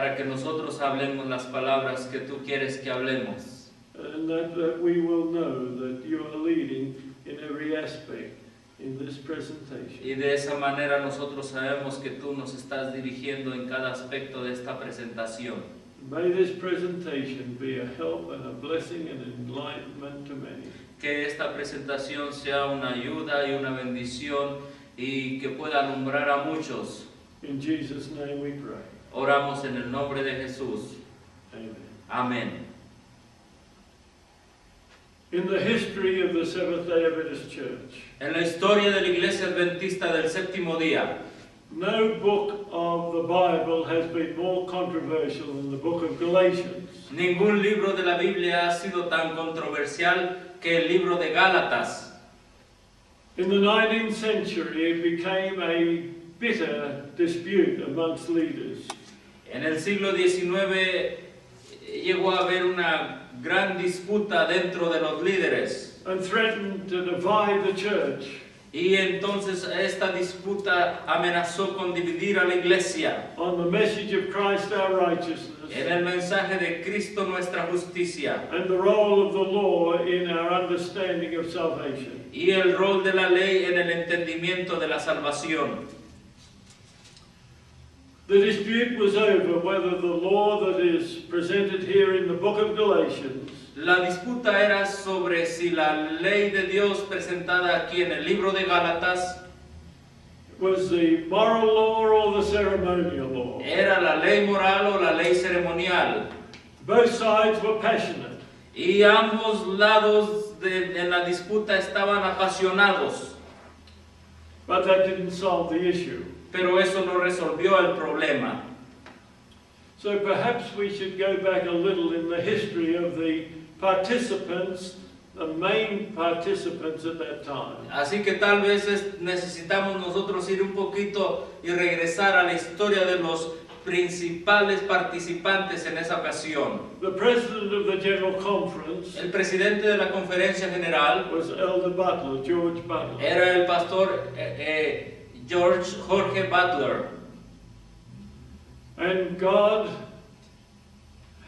para que nosotros hablemos las palabras que tú quieres que hablemos. And that we will know that you are leading in every aspect in this presentation. Y de esa manera nosotros sabemos que tú nos estás dirigiendo en cada aspecto de esta presentación. May this presentation be a help and a blessing and enlightenment to many. Que esta presentación sea una ayuda y una bendición y que pueda alumbrar a muchos. In Jesus' name we pray. Oramos en el nombre de Jesús. Amen. Amén. In the history of the Seventh-day Adventist Church, En la historia de la Iglesia Adventista del Séptimo Día, no book of the Bible has been more controversial than the book of Galatians. ningún libro de la Biblia ha sido tan controversial que el libro de Gálatas. In the 19th century, it became a bitter dispute amongst leaders. En el siglo XIX llegó a haber una gran disputa dentro de los líderes. And threatened to divide the church. Y entonces esta disputa amenazó con dividir a la iglesia. On the message of Christ our righteousness. En el mensaje de Cristo nuestra justicia. And the role of the law in our understanding of salvation. Y el rol de la ley en el entendimiento de la salvación. The dispute was over whether the law that is presented here in the book of Galatians La disputa era sobre si la ley de Dios presentada aquí en el libro de Gálatas was the moral law or the ceremonial law. era la ley moral o la ley ceremonial. Both sides were passionate. Y ambos lados en la disputa estaban apasionados. But that didn't solve the issue. Pero eso no resolvió el problema. So perhaps we should go back a little in the history of the participants, the main participants at that time. Así que tal vez necesitamos nosotros ir un poquito y regresar a la historia de los principales participantes en esa ocasión. The president of the General Conference El presidente de la conferencia general was Elder Butler, George Butler. era el pastor Jorge Butler. And God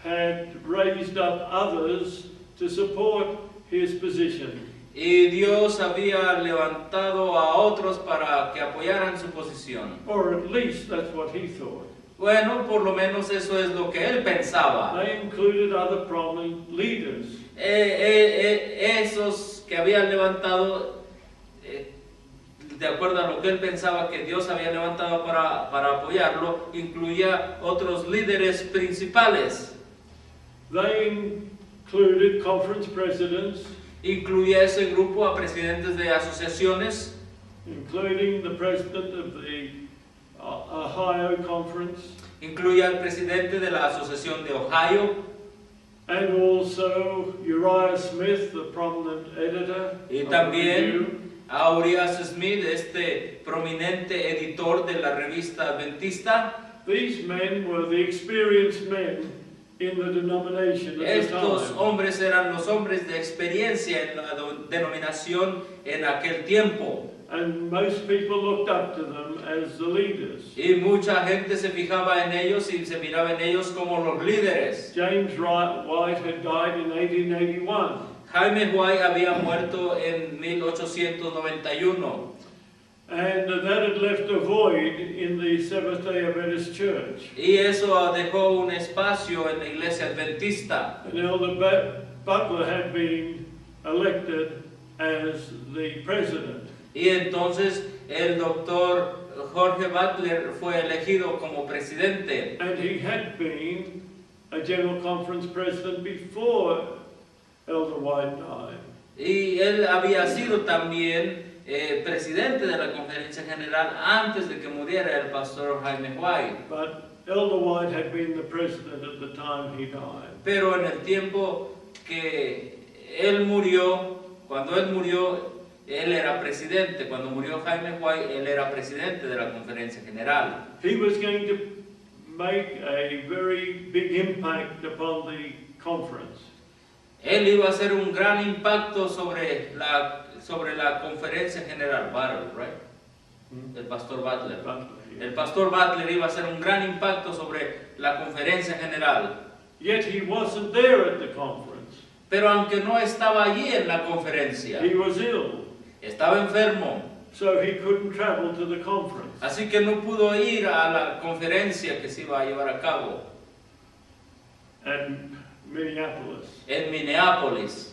had raised up others to support his position. Y Dios había levantado a otros para que apoyaran su posición. Or at least that's what he thought. Bueno, por lo menos eso es lo que él pensaba. They included other prominent leaders. Esos que habían levantado, de acuerdo a lo que él pensaba que Dios había levantado para apoyarlo, incluía otros líderes principales. They included conference presidents, Incluía ese grupo a presidentes de asociaciones, including the president of the Ohio Conference, incluía al presidente de la asociación de Ohio, and also Uriah Smith, the prominent editor y of the también Review. a Uriah Smith, este prominente editor de la revista Adventista. These men were the experienced men in the denomination at the Estos time. hombres eran los hombres de experiencia en la denominación en aquel tiempo. And most people looked up to them as the leaders. Y mucha gente se fijaba en ellos y se miraba en ellos como los líderes. James White had died in 1881. Jaime White había muerto en 1891. And that had left a void in the Seventh-day Adventist Church. Y eso dejó un espacio en la iglesia adventista. And Elder Butler had been elected as the president. Y entonces el doctor Jorge Butler fue elegido como presidente. And he had been a General Conference president before Elder White died. Y él había sido también presidente de la conferencia general antes de que muriera el pastor Jaime White. But Elder White had been the president at the time he died. Pero en el tiempo que él murió, cuando él murió, él era presidente. Cuando murió Jaime White, él era presidente de la conferencia general. He was going to make a very big impact upon the conference. Él iba a hacer un gran impacto sobre la conferencia general, right? El pastor Butler. Butler, yeah. El pastor Butler iba a hacer un gran impacto sobre la conferencia general. Yet he wasn't there at the conference. Pero aunque no estaba allí en la conferencia, He was ill, estaba enfermo. so he couldn't travel to the conference. Así que no pudo ir a la conferencia que se iba a llevar a cabo At Minneapolis. en Minneapolis.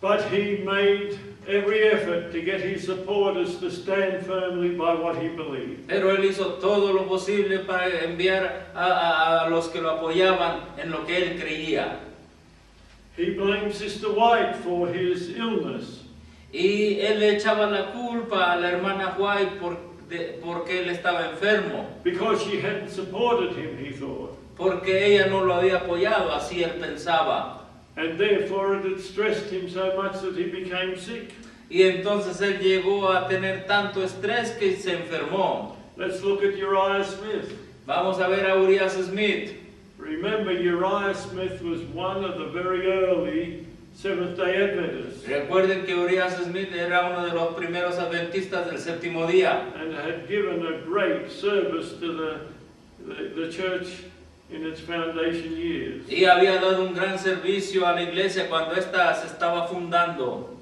But he made every effort to get his supporters to stand firmly by what he believed. Pero él hizo todo lo posible para enviar a los que lo apoyaban en lo que él creía. He blamed Sister White for his illness. Y él le echaba la culpa a la hermana White porque él estaba enfermo. Because she hadn't supported him, he thought. Porque ella no lo había apoyado, así él pensaba. And therefore it had stressed him so much that he became sick. Y entonces él llegó a tener tanto estrés que se enfermó. Let's look at Uriah Smith. Vamos a ver a Uriah Smith. Remember, Uriah Smith was one of the very early Seventh-day Adventists Recuerden que Uriah Smith era uno de los primeros adventistas del séptimo día. and had given a great service to the church in its foundation years. Y había dado un gran servicio a la iglesia cuando ésta se estaba fundando.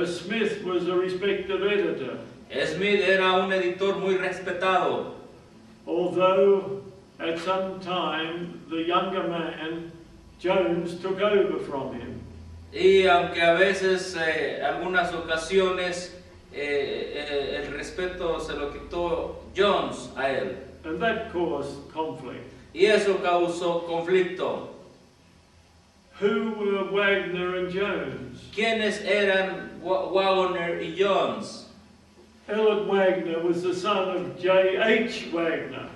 Smith was a respected editor, Smith era un editor muy respetado. although at some time the younger man, Jones, took over from him. Y aunque a veces, algunas ocasiones, el respeto se lo quitó Jones a él. And that caused conflict. Y eso causó conflicto. Who were Wagner and Jones? ¿Quiénes eran Wagner y Jones? Elliot Wagner was the son of J.H. Wagner.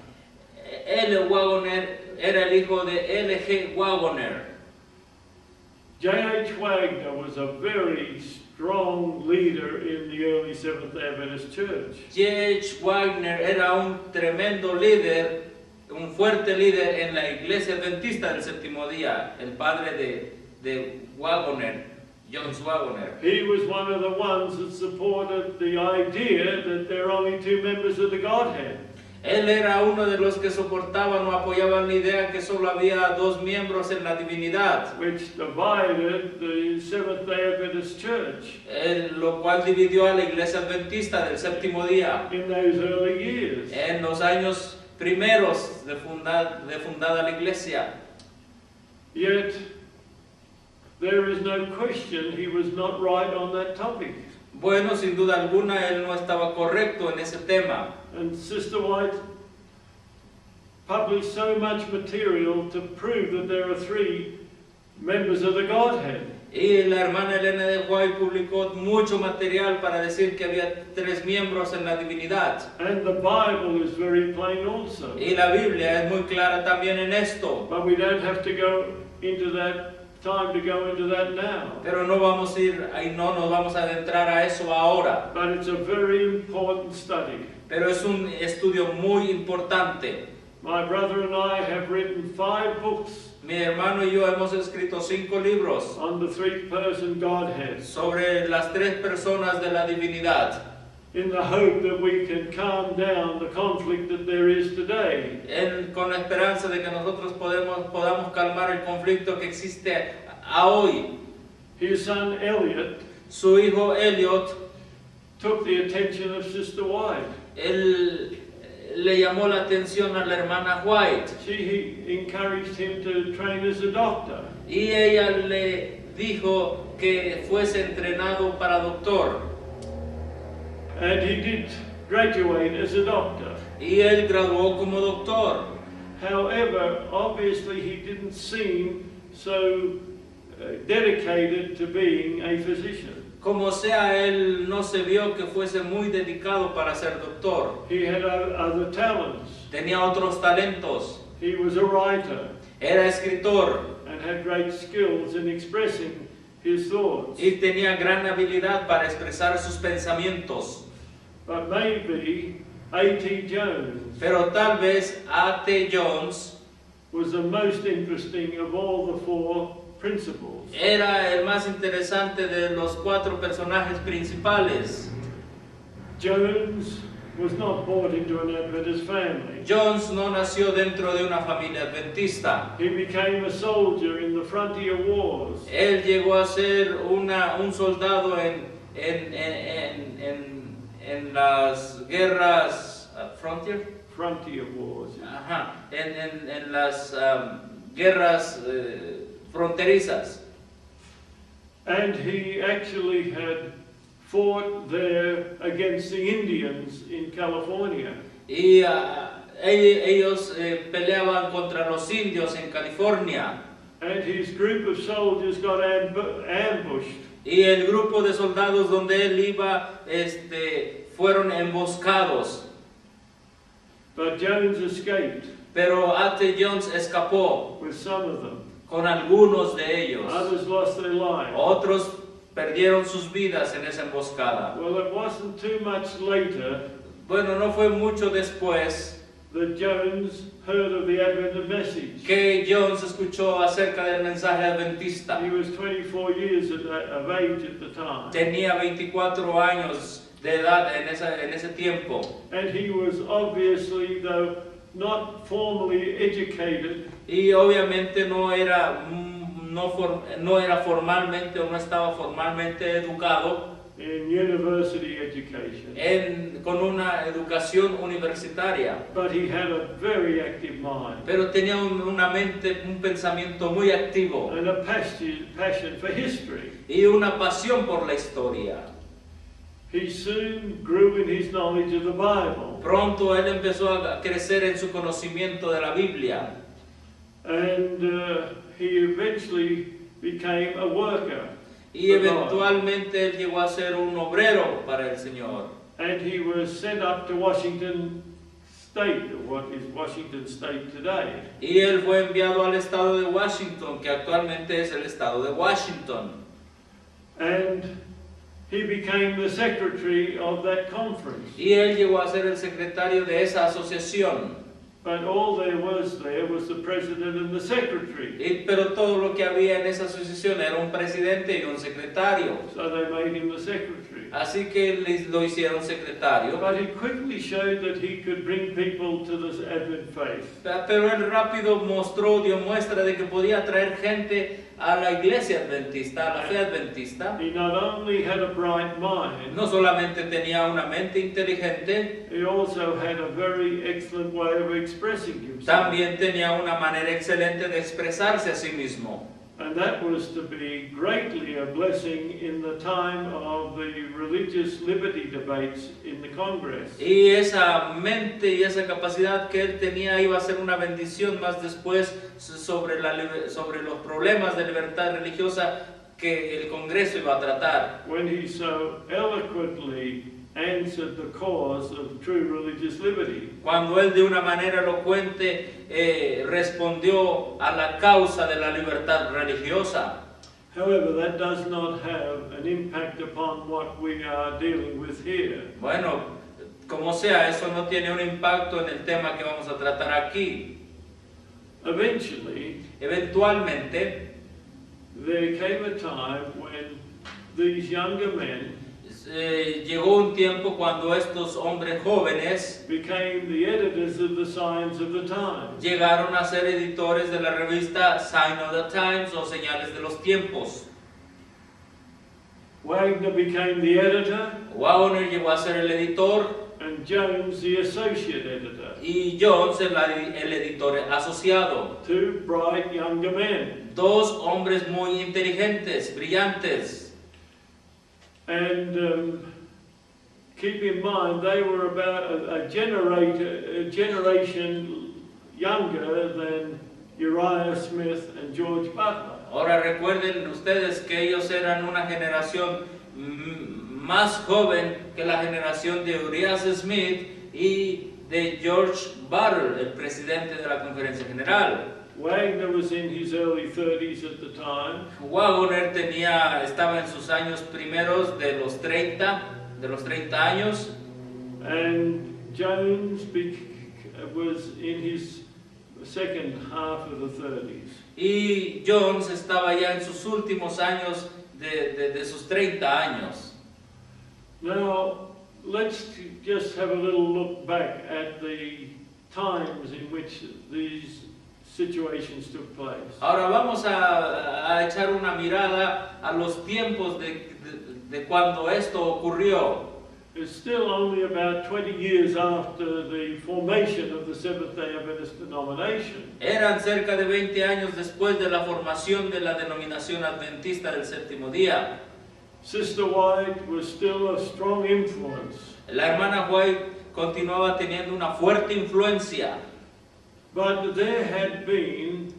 L. Wagner era el hijo de L.G. Wagner. J.H. Wagner was a very strong leader in the early Seventh-day Adventist Church. J.H. Wagner era un tremendo líder, un fuerte líder en la iglesia adventista del séptimo día, el padre de Wagner, Jones Wagner. He was one of the ones that supported the idea that there are only two members of the Godhead. Él era uno de los que soportaban o apoyaban la idea que solo había dos miembros en la divinidad, Which divided the Seventh-day Adventist Church lo cual dividió a la iglesia adventista del séptimo día in those early years. en los años primeros de fundada la iglesia. Yet, there is no question he was not right on that topic. Bueno, sin duda alguna él no estaba correcto en ese tema. And Sister White published so much material to prove that there are three members of the Godhead. Y la hermana Elena de White publicó mucho material para decir que había tres miembros en la divinidad. And the Bible is very plain also. Y la Biblia es muy clara también en esto. But we don't have to go into that time to go into that now. Pero no vamos a ir y no nos vamos a adentrar a eso ahora. But it's a very important study. Pero es un estudio muy importante. My brother and I have written 5 books Mi hermano y yo hemos escrito 5 libros on the three-person Godhead sobre las tres personas de la divinidad, in the hope that we can calm down the conflict that there is today. con la esperanza de que nosotros podamos calmar el conflicto que existe a hoy. His son Elliot Su hijo Elliot, took the attention of Sister White. él le llamó la atención a la hermana White She encouraged him to train as a doctor. y ella le dijo que fuese entrenado para doctor. And he did graduate as a doctor. Y él graduó como doctor. However, obviously he didn't seem so dedicated to being a physician. Como sea, él no se vio que fuese muy dedicado para ser doctor. He had other talents. Tenía otros talentos. He was a writer Era escritor and had great skills in expressing his thoughts. y tenía gran habilidad para expresar sus pensamientos. But maybe A.T. Jones Pero tal vez A.T. Jones was the most interesting of all the 4 principals. era el más interesante de los 4 personajes principales. Jones was not born into an Adventist family. Jones no nació dentro de una familia adventista. He became a soldier in the frontier wars. Él llegó a ser un soldado en las guerras Frontier wars. Ajá, en las guerras fronterizas. And he actually had fought there against the Indians in California. Y ellos peleaban contra los indios en California. And his group of soldiers got ambushed. Y el grupo de soldados donde él iba fueron emboscados. But Jones escaped Pero A.T. Jones escapó with some of them. con algunos de ellos. Others lost their lives. Otros perdieron sus vidas en esa emboscada. Well, it wasn't too much later Bueno, no fue mucho después that Jones heard of the Adventist message. que Jones escuchó acerca del mensaje adventista. He was 24 years of age at the time. Tenía 24 años de edad en ese tiempo. And he was obviously, though not formally educated, Y obviamente no era formalmente o no estaba formalmente educado in university education. con una educación universitaria. But he had a very active mind Pero tenía una mente, un pensamiento muy activo and a passion for history. y una pasión por la historia. He soon grew in his knowledge of the Bible. Pronto él empezó a crecer en su conocimiento de la Biblia. And he eventually became a worker. Y eventualmente él llegó a ser un obrero para el Señor. And he was sent up to Washington State, or what is Washington State today. Y él fue enviado al estado de Washington, que actualmente es el estado de Washington. And he became the secretary of that conference. Y él llegó a ser el secretario de esa asociación. But all there was the president and the secretary. Pero todo lo que había en esa asociación era un presidente y un secretario. So they made him the secretary. Así que lo hicieron secretario. But he quickly showed that he could bring people to the Advent faith. Pero él rápido dio muestra de que podía traer gente a la iglesia adventista, a la fe adventista. He not only had a bright mind, No solamente tenía una mente inteligente, he also had a very excellent way of expressing himself. también tenía una manera excelente de expresarse a sí mismo. And that was to be greatly a blessing in the time of the religious liberty debates in the Congress. Y esa mente y esa capacidad que él tenía iba a ser una bendición más después sobre los problemas de libertad religiosa que el Congreso iba a tratar. When he so eloquently answered the cause of true religious liberty. Cuando él de una manera elocuente respondió a la causa de la libertad religiosa. However, that does not have an impact upon what we are dealing with here. Bueno, como sea, eso no tiene un impacto en el tema que vamos a tratar aquí. Eventualmente, there came a time when these younger men llegó un tiempo cuando estos hombres jóvenes became the editors of the Signs of the Times. Llegaron a ser editores de la revista Sign of the Times o Señales de los Tiempos. Wagner became the editor. Wagner llegó a ser el editor. And Jones the associate editor. Y Jones el editor asociado. Two bright younger men. Dos hombres muy inteligentes, brillantes. And keep in mind, they were about a generation younger than Uriah Smith and George Butler. Ahora recuerden ustedes que ellos eran una generación más joven que la generación de Uriah Smith y de George Butler, el presidente de la Conferencia General. Wagner was in his early 30s at the time. Wagner estaba en sus años primeros de los 30 años. And Jones was in his second half of the 30s. Y Jones estaba ya en sus últimos años de sus 30 años. Now, let's just have a little look back at the times in which these situations took place. Ahora vamos a echar una mirada a los tiempos de cuando esto ocurrió. It's still only about 20 years after the formation of the Seventh-day Adventist denomination. Eran cerca de 20 años después de la formación de la denominación adventista del séptimo día. Sister White was still a strong influence. La hermana White continuaba teniendo una fuerte influencia. But there had been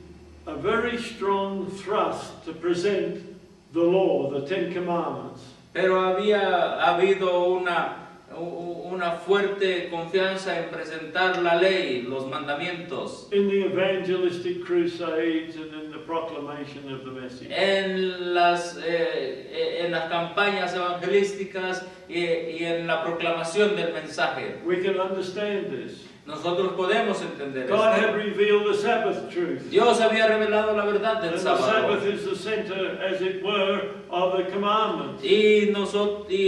a very strong thrust to present the law, the Ten Commandments. Pero había habido una fuerte confianza en presentar la ley, los mandamientos. In the evangelistic crusades and in the proclamation of the message. En las campañas evangelísticas y en la proclamación del mensaje. We can understand this. Nosotros podemos entender God had esto. revealed the Sabbath truth. Dios había revelado la verdad del And the Sabbath sábado. is the center, as it were, of the commandments. Y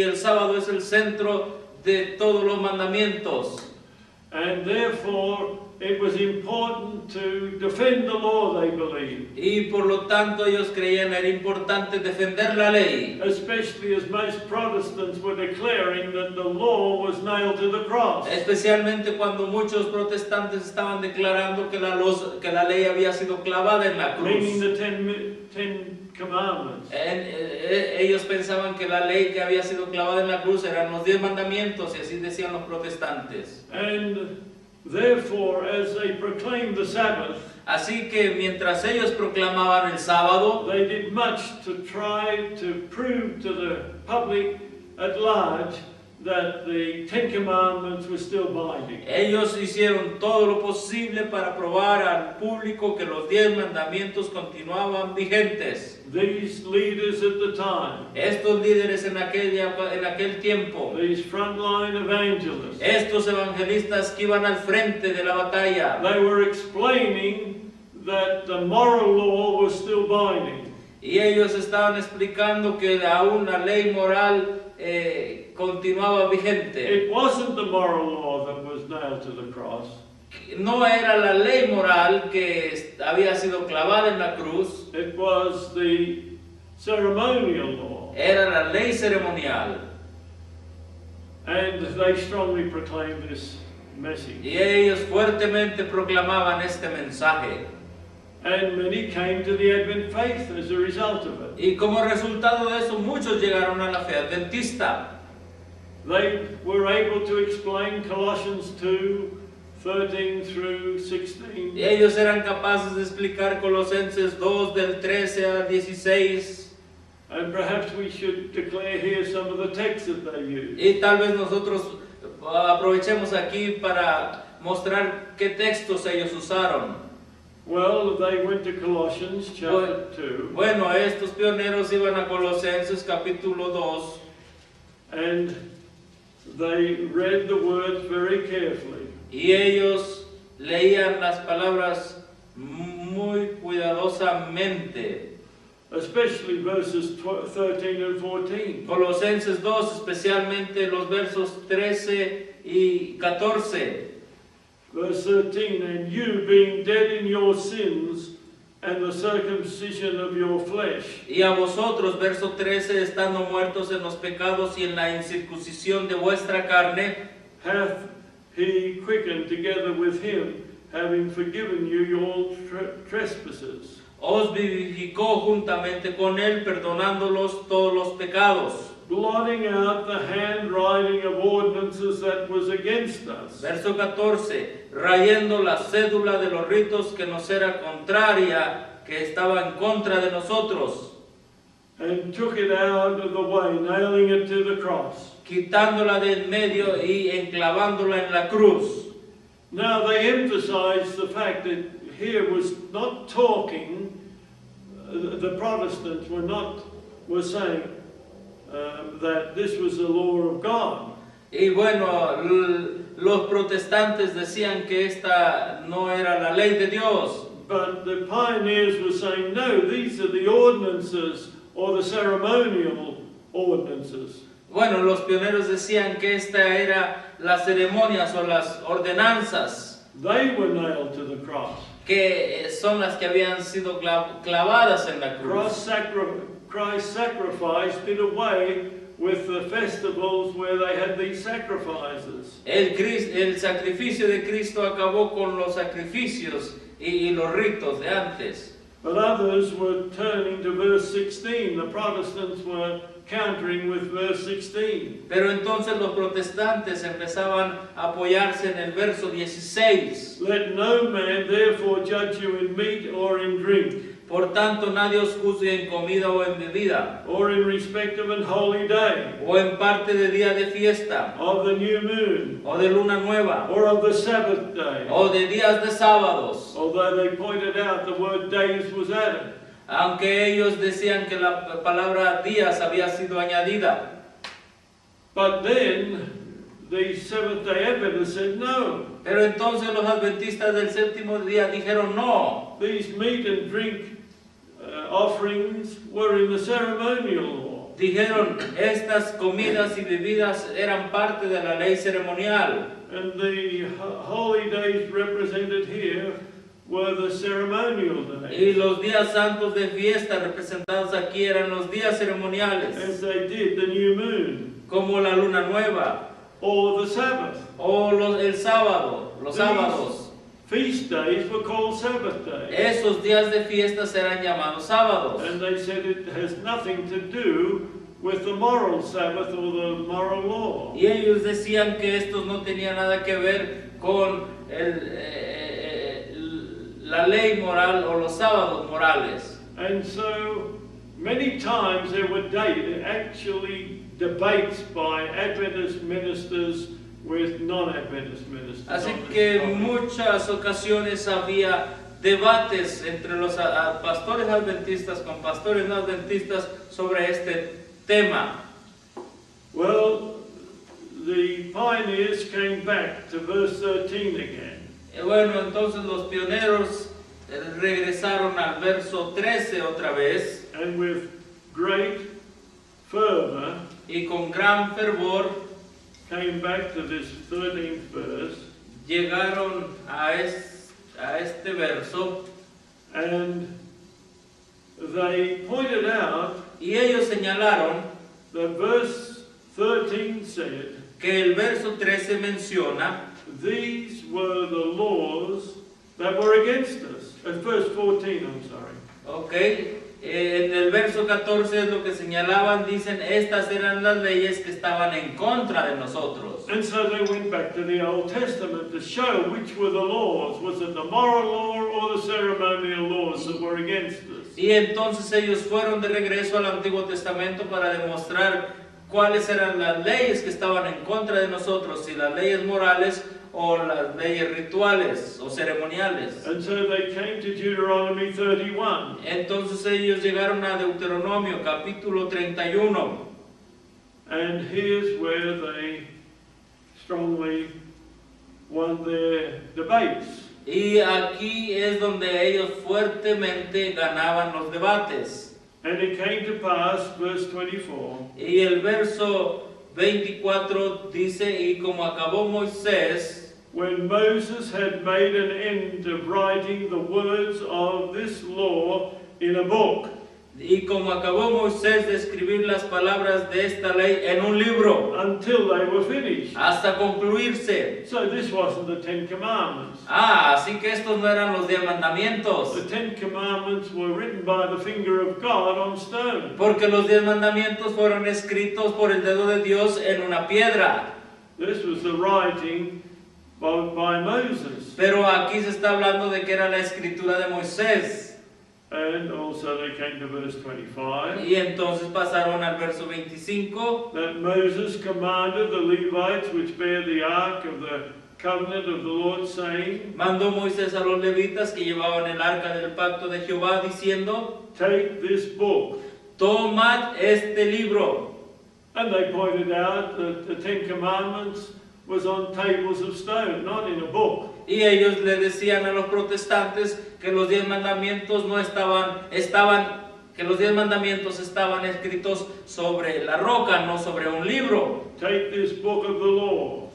el sábado es el centro de todos los mandamientos. And therefore, it was important to defend the law, they believed. Y por lo tanto ellos creían era importante defender la ley. Especially as most Protestants were declaring that the law was nailed to the cross. Especialmente cuando muchos protestantes estaban declarando que la ley había sido clavada en la Meaning cruz. the Ten Commandments. Ellos pensaban que la ley que había sido clavada en la cruz eran los 10 mandamientos, y así decían los protestantes. And therefore, as they proclaimed the Sabbath, Así que mientras ellos proclamaban el sábado, they did much to try to prove to the public at large that the Ten Commandments were still binding. ellos hicieron todo lo posible para probar al público que los 10 mandamientos continuaban vigentes. These leaders at the time, Estos líderes en aquel tiempo, these frontline evangelists, estos evangelistas que iban al frente de la batalla, they were explaining that the moral law was still binding. y ellos estaban explicando que aún la ley moral continuaba vigente. It wasn't the moral law that was nailed to the cross. No era la ley moral que había sido clavada en la cruz, It was the ceremonial law. era la ley ceremonial. And they strongly proclaimed this message. Y ellos fuertemente proclamaban este mensaje. And many came to the Advent faith as a result of it. Y como resultado de eso, muchos llegaron a la fe adventista. They were able to explain Colossians 2:13 through 16. Y ellos eran capaces de explicar Colosenses 2 del 13 al 16. And perhaps we should declare here some of the texts that they used. Y tal vez nosotros aprovechemos aquí para mostrar qué textos ellos usaron. Well, they went to Colossians chapter 2, Bueno, estos pioneros iban a Colosenses capítulo 2 and they read the words very carefully. y ellos leían las palabras muy cuidadosamente. Especially verses 13 and 14. Colosenses 2, especialmente los versos 13 y 14. Verse 13, and you being dead in your sins and the circumcision of your flesh, Y a vosotros, verso 13, estando muertos en los pecados y en la incircuncisión de vuestra carne, hath he quickened together with him, having forgiven you your trespasses. os vivificó juntamente con él, perdonándolos todos los pecados. Blotting out the handwriting of ordinances that was against us. Verso 14, rayando la cédula de los ritos que nos era contraria, que estaba en contra de nosotros, And took it out of the way, nailing it to the cross. quitándola de en medio y enclavándola en la cruz. Now they emphasize the fact that here was not talking, the Protestants were saying that this was the law of God. Y bueno, los protestantes decían que esta no era la ley de Dios. But the pioneers were saying, no, these are the ordinances or the ceremonial ordinances. Bueno, los pioneros decían que esta era las ceremonias o las ordenanzas They were nailed to the cross. que son las que habían sido clavadas en la cruz. Christ's sacrifice did away with the festivals where they had these sacrifices. El sacrificio de Cristo acabó con los sacrificios y los ritos de antes. But others were turning to verse 16. The Protestants were countering with verse 16. Pero entonces los protestantes empezaban a apoyarse en el verso 16. Let no man therefore judge you in meat or in drink, Por tanto, nadie os juzgue en comida o en bebida, or in respect of an holy day, o en parte de día de fiesta, of the new moon, o de luna nueva, or of the Sabbath day. o de días de sábados. Although they pointed out the word days was added. Aunque ellos decían que la palabra días había sido añadida. But then the Seventh-day Adventists said no. Pero entonces los adventistas del séptimo día dijeron no. These meat and drink offerings were in the ceremonial law. Dijeron, estas comidas y bebidas eran parte de la ley ceremonial. And the holy days represented here were the ceremonial Y days. los días santos de fiesta representados aquí eran los días ceremoniales, As they did the new moon como la luna nueva, or the Sabbath. o el sábado, los sábados. Feast days were called Sabbath days. Esos días de fiestas eran llamados sábados. And they said it has nothing to do with the moral Sabbath or the moral law. Y ellos decían que estos no tenían nada que ver con la ley moral o los sábados morales. And so many times there were actually debates by Adventist ministers with non-Adventist ministers. Así on this que topic. en muchas ocasiones había debates entre los pastores adventistas con pastores no adventistas sobre este tema. Well, the pioneers came back to verse 13 again. Bueno, entonces los pioneros regresaron al verso 13 otra vez And with great fervor y con gran fervor came back to this 13th verse. llegaron a este verso And they pointed out y ellos señalaron that verse 13 said, que el verso 13 menciona these were the laws that were against us. At verse 14, I'm sorry. ok, en el verso 14 es lo que señalaban, dicen, estas eran las leyes que estaban en contra de nosotros. And so they went back to the Old Testament to show which were the laws. Was it the moral law or the ceremonial laws that were against us? Y entonces ellos fueron de regreso al Antiguo Testamento para demostrar cuáles eran las leyes que estaban en contra de nosotros, si las leyes morales o las leyes rituales o ceremoniales. And so they came to Deuteronomy 31. Entonces ellos llegaron a Deuteronomio capítulo 31. And here's where they strongly won their debates. Y aquí es donde ellos fuertemente ganaban los debates. And it came to pass, verse 24, Y el verso 24 dice, y como acabó Moisés, when Moses had made an end of writing the words of this law in a book. y como acabó Moisés de escribir las palabras de esta ley en un libro, Until they were finished. hasta concluirse. So this wasn't the Ten Commandments. Así que estos no eran los 10 mandamientos, The Ten Commandments were written by the finger of God on stone. porque los 10 mandamientos fueron escritos por el dedo de Dios en una piedra. This was the writing by Moses. Pero aquí se está hablando de que era la escritura de Moisés. And also they came to verse 25. Y entonces pasaron al verso 25. That Moses commanded the Levites which bear the ark of the covenant of the Lord, saying, Mandó Moisés a los levitas que llevaban el arca del pacto de Jehová, diciendo, take this book. tomad este libro. And they pointed out that the Ten Commandments was on tables of stone, not in a book. Y ellos le decían a los protestantes que los 10 mandamientos no estaban que los 10 mandamientos estaban escritos sobre la roca, no sobre un libro. Take this book of the law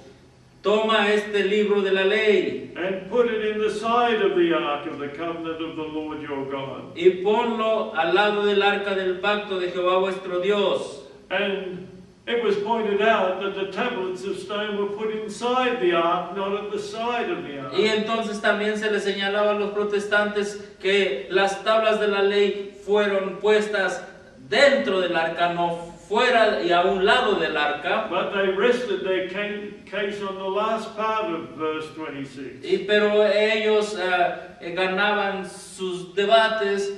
Toma este libro de la ley and put it in the side of the ark of the covenant of the Lord your God. y ponlo al lado del arca del pacto de Jehová vuestro Dios. And it was pointed out that the tablets of stone were put inside the ark, not at the side of the ark. Y entonces también se les señalaba a los protestantes que las tablas de la ley fueron puestas dentro del arca, no fuera y a un lado del arca. But they rested their case on the last part of verse 26. Pero ellos ganaban sus debates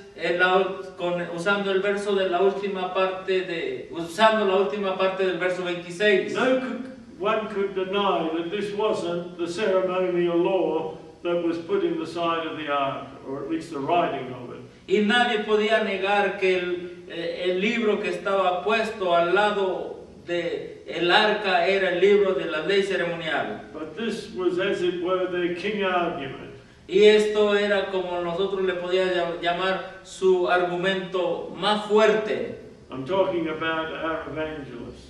usando el verso de la última parte usando la última parte del verso 26. No one could deny that this wasn't the ceremonial law that was put in the side of the ark, or at least the writing of it. Y nadie podía negar que el libro que estaba puesto al lado del arca era el libro de la ley ceremonial. But this was, as it were, their king argument. Y esto era, como nosotros le podíamos llamar, su argumento más fuerte. I'm talking about our evangelists.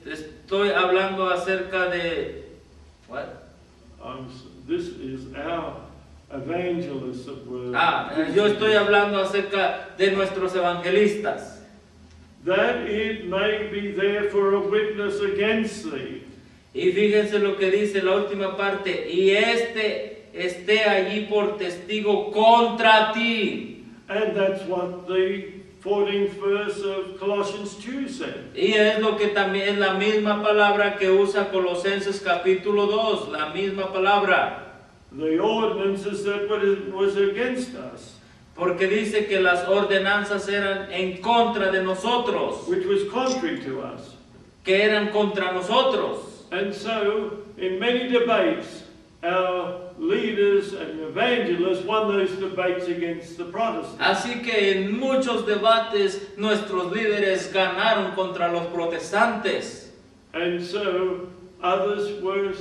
Estoy hablando acerca de... What? This is our evangelists that were... yo estoy hablando acerca de nuestros evangelistas. That it may be there for a witness against thee. Y fíjense lo que dice la última parte, y esté allí por testigo contra ti. And that's what the 14th verse of Colossians 2 said. Y es lo que también es la misma palabra que usa Colosenses capítulo 2, la misma palabra. The ordinances that was against us. Porque dice que las ordenanzas eran en contra de nosotros. Which was contrary to us. Que eran contra nosotros. And so, in many debates, our leaders and evangelists won those debates against the Protestants. Así que en muchos debates nuestros líderes ganaron contra los protestantes. And so, others were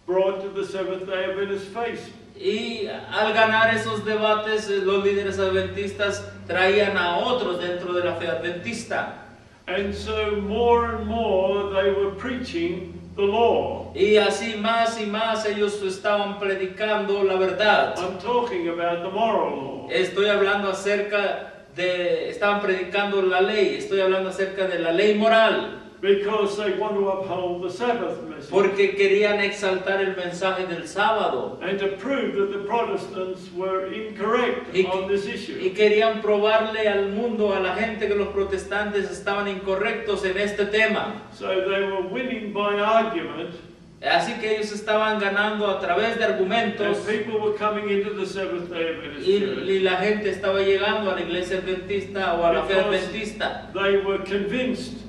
brought to the Seventh-day Adventist faith. Y al ganar esos debates, los líderes adventistas traían a otros dentro de la fe adventista. And so more and more they were preaching the law. Y así más y más ellos estaban predicando la verdad. I'm talking about the moral law. Estoy hablando estaban predicando la ley, estoy hablando acerca de la ley moral. Because they want to uphold the Sabbath message. Porque querían exaltar el mensaje del sábado. And to prove that the Protestants were incorrect on this issue. Y querían probarle al mundo, a la gente, que los protestantes estaban incorrectos en este tema. So they were winning by argument. Así que ellos estaban ganando a través de argumentos. And people were coming into the Seventh-day Adventist Church. Y la gente estaba llegando a la iglesia adventista o a la fe adventista. They were convinced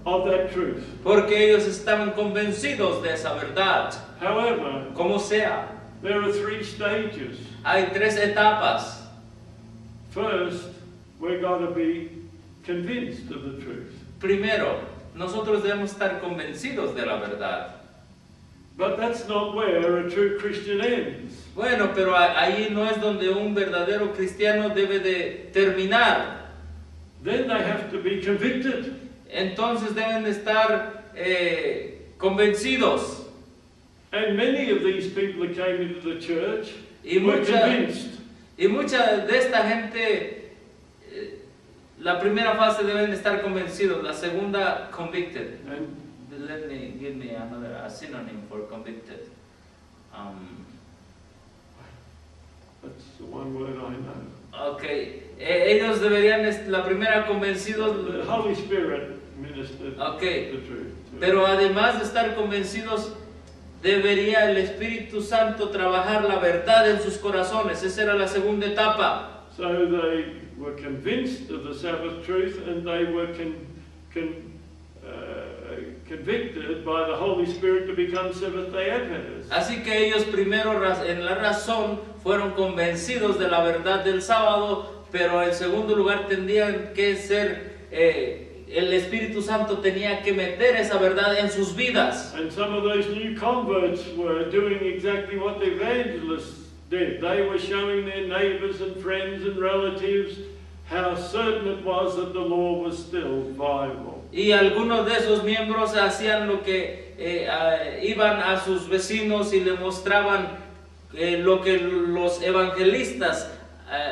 of that truth. Porque ellos estaban convencidos de esa verdad. However, como sea, there are 3 stages. Hay 3 etapas. First, we're going to be convinced of the truth. Primero, nosotros debemos estar convencidos de la verdad. But that's not where a true Christian ends. Bueno, pero ahí no es donde un verdadero cristiano debe de terminar. Then they have to be convicted. Entonces deben de estar convencidos. And many of these people that came into the church y were convinced. Y mucha de esta gente, la primera fase deben de estar convencidos, la segunda convicted. Give me another synonym for convicted. That's the one word I know. Okay, ellos deberían la primera convencidos. The Holy Spirit ministered the truth. Pero además de estar convencidos, debería el Espíritu Santo trabajar la verdad en sus corazones. Esa era la segunda etapa. So they were convinced of the Sabbath truth, and they were convicted by the Holy Spirit to become Seventh-day Adventists. Así que ellos primero en la razón fueron convencidos de la verdad del sábado, pero en segundo lugar tendrían que ser el Espíritu Santo tenía que meter esa verdad en sus vidas. And some of those new converts were doing exactly what the evangelists did. They were showing their neighbors and friends and relatives how certain it was that the law was still viable. Y algunos de esos miembros hacían lo que iban a sus vecinos y le mostraban lo que los evangelistas,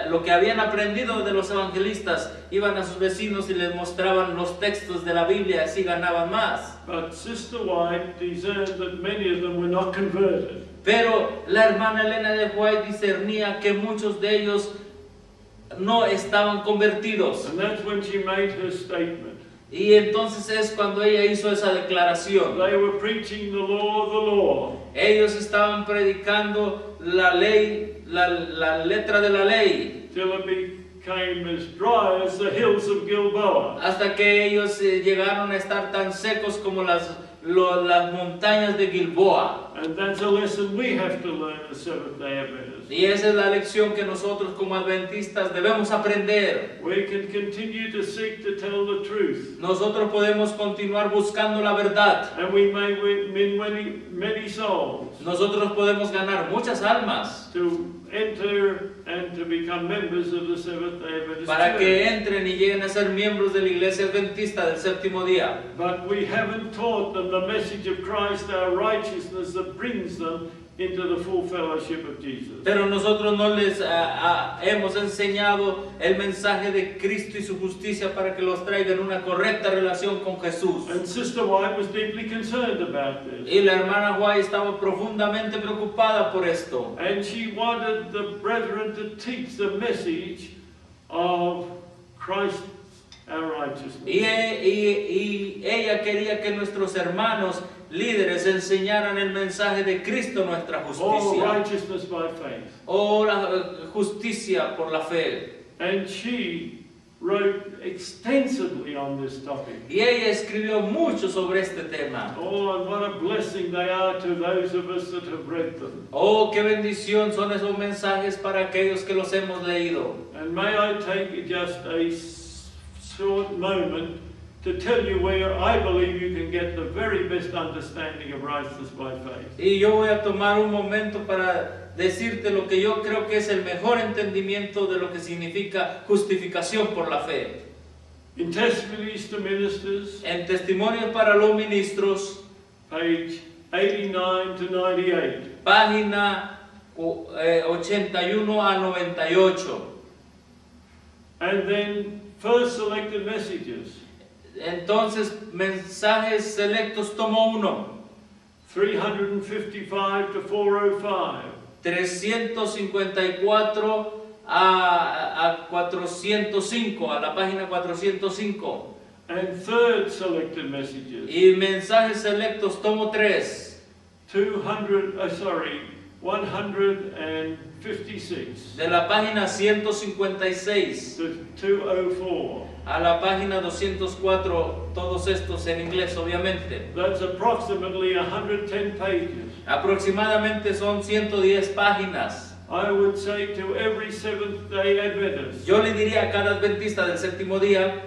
lo que habían aprendido de los evangelistas, iban a sus vecinos y les mostraban los textos de la Biblia, así ganaban más. But Sister White discerned that many of them were not converted. Pero la hermana Elena de White discernía que muchos de ellos no estaban convertidos. And that's when she made her statement. Y entonces es cuando ella hizo esa declaración. They were preaching the law. Ellos estaban predicando la ley, la letra de la ley. Till it became as dry as the hills of Gilboa. Hasta que ellos llegaron a estar tan secos como las montañas de Gilboa. And that's a lesson we have to learn as Seventh-day Adventists. Y esa es la lección que nosotros como adventistas debemos aprender. We can continue to seek to tell the truth. Nosotros podemos continuar buscando la verdad. And we may win many souls. Nosotros podemos ganar muchas almas. To enter and to become members of the Seventh-day Adventist Para Church. que entren y lleguen a ser miembros de la iglesia adventista del séptimo día. But we haven't taught them the message of Christ, our righteousness, that brings them into the full fellowship of Jesus. Pero nosotros no les hemos enseñado el mensaje de Cristo y su justicia para que los traigan una correcta relación con Jesús. And Sister White was deeply concerned about this. Y la hermana White estaba profundamente preocupada por esto. And she wanted the brethren to teach the message of Christ, our righteousness. Y ella quería que nuestros hermanos líderes enseñaran el mensaje de Cristo, nuestra Or justicia. righteousness by faith. O la justicia por la fe. And she wrote extensively on this topic. Y ella escribió mucho sobre este tema. Oh, and what a blessing they are to those of us that have read them. Oh, qué bendición son esos mensajes para aquellos que los hemos leído. And may I take just a short moment to tell you where I believe you can get the very best understanding of righteousness by faith. Y yo voy a tomar un momento para decirte lo que yo creo que es el mejor entendimiento de lo que significa justificación por la fe. In Testimonies to Ministers, En Testimonios para los Ministros, page 89 to 98. página 81 a 98. And then first selected messages, Entonces, mensajes selectos, tomo uno. 355 to 405. 354 a 405, a la página 405. And third selected messages, Y mensajes selectos, tomo 3. 156 De la página 156 to 204. a la página 204, todos estos en inglés obviamente. That's approximately 110 pages. Aproximadamente son 110 páginas. I would say to every Seventh-day Adventist Yo le diría a cada adventista del séptimo día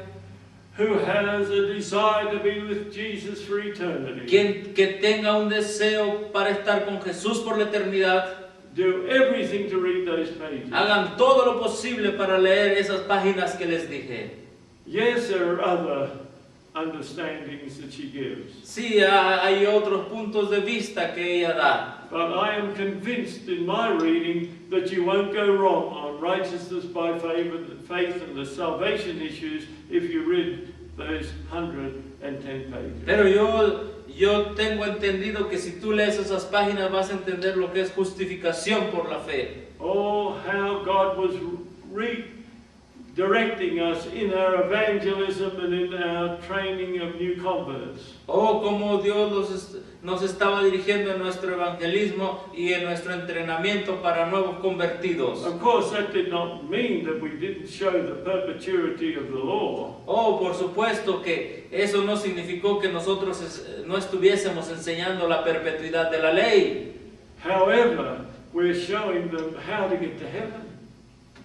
who has a desire to be with Jesus for eternity, que tenga un deseo para estar con Jesús por la eternidad, do everything to read those pages. hagan todo lo posible para leer esas páginas que les dije. Yes, there are other understandings that she gives, Sí, hay otros puntos de vista que ella da, but I am convinced in my reading that you won't go wrong on righteousness by faith and the salvation issues if you read those 110 pages. pero yo tengo entendido que si tú lees esas páginas vas a entender lo que es justificación por la fe. Oh, how God was redirecting us in our evangelism and in our training of new converts. Oh, como Dios nos estaba dirigiendo en nuestro evangelismo y en nuestro entrenamiento para nuevos convertidos. Of course, that did not mean that we didn't show the perpetuity of the law. Oh, por supuesto que eso no significó que nosotros no estuviésemos enseñando la perpetuidad de la ley. However, we're showing them how to get to heaven.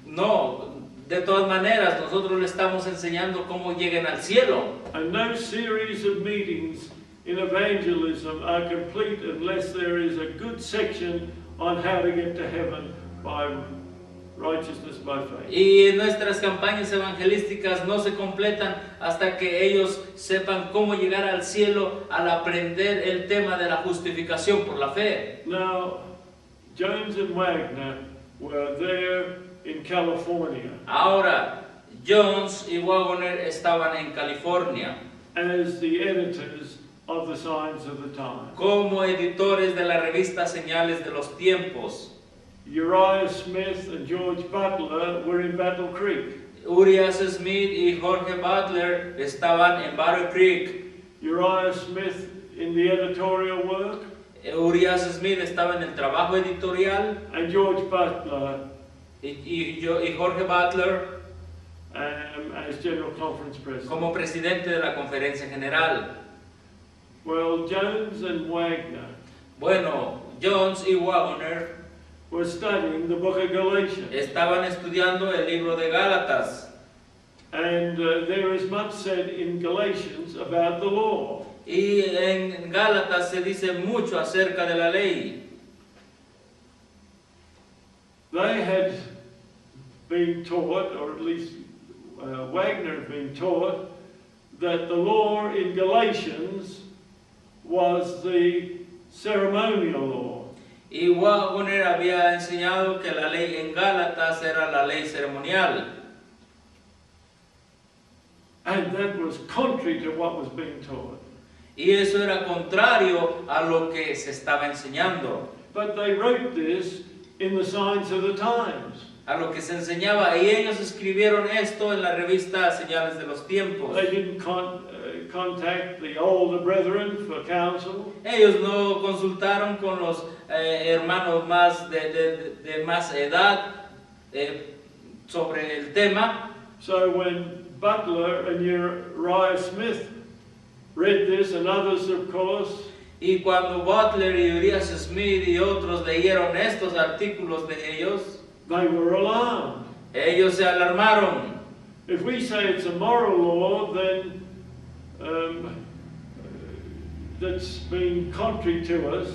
No, de todas maneras, nosotros le estamos enseñando cómo lleguen al cielo. And no series of meetings in evangelism are complete unless there is a good section on how to get to heaven by righteousness by faith. Y nuestras campañas evangelísticas no se completan hasta que ellos sepan cómo llegar al cielo al aprender el tema de la justificación por la fe. Now, Jones and Wagner were there in California Ahora, Jones y Wagner estaban en California as the editors of the Signs of the Times. como editores de la revista Señales de los Tiempos. Uriah Smith and George Butler were in Battle Creek. Urias Smith y Jorge Butler estaban en Battle Creek. Uriah Smith in the editorial work, Urias Smith estaba en el trabajo editorial and George Butler y Jorge Butler as General Conference President. como presidente de la Conferencia General. Well, Jones and Wagner Bueno, Jones y Wagner were studying the book of Galatians. estaban estudiando el libro de Gálatas. And there is much said in Galatians about the law. Y en Gálatas se dice mucho acerca de la ley. They had been taught, or at least Wagner had been taught, that the law in Galatians was the ceremonial law. Y Wagner había enseñado que la ley en Gálatas era la ley ceremonial. And that was contrary to what was being taught. Y eso era contrario a lo que se estaba enseñando, But they wrote this in the Signs of the Times. a lo que se enseñaba. Y ellos escribieron esto en la revista Señales de los Tiempos. They didn't contact the older brethren for counsel. Ellos no consultaron con los hermanos más de más edad sobre el tema. So when Butler and Uriah Smith read this, and others, of course, Y cuando Butler y Urias Smith y otros leyeron estos artículos de ellos, they were alarmed. ellos se alarmaron. If we say it's a moral law, then that's been contrary to us.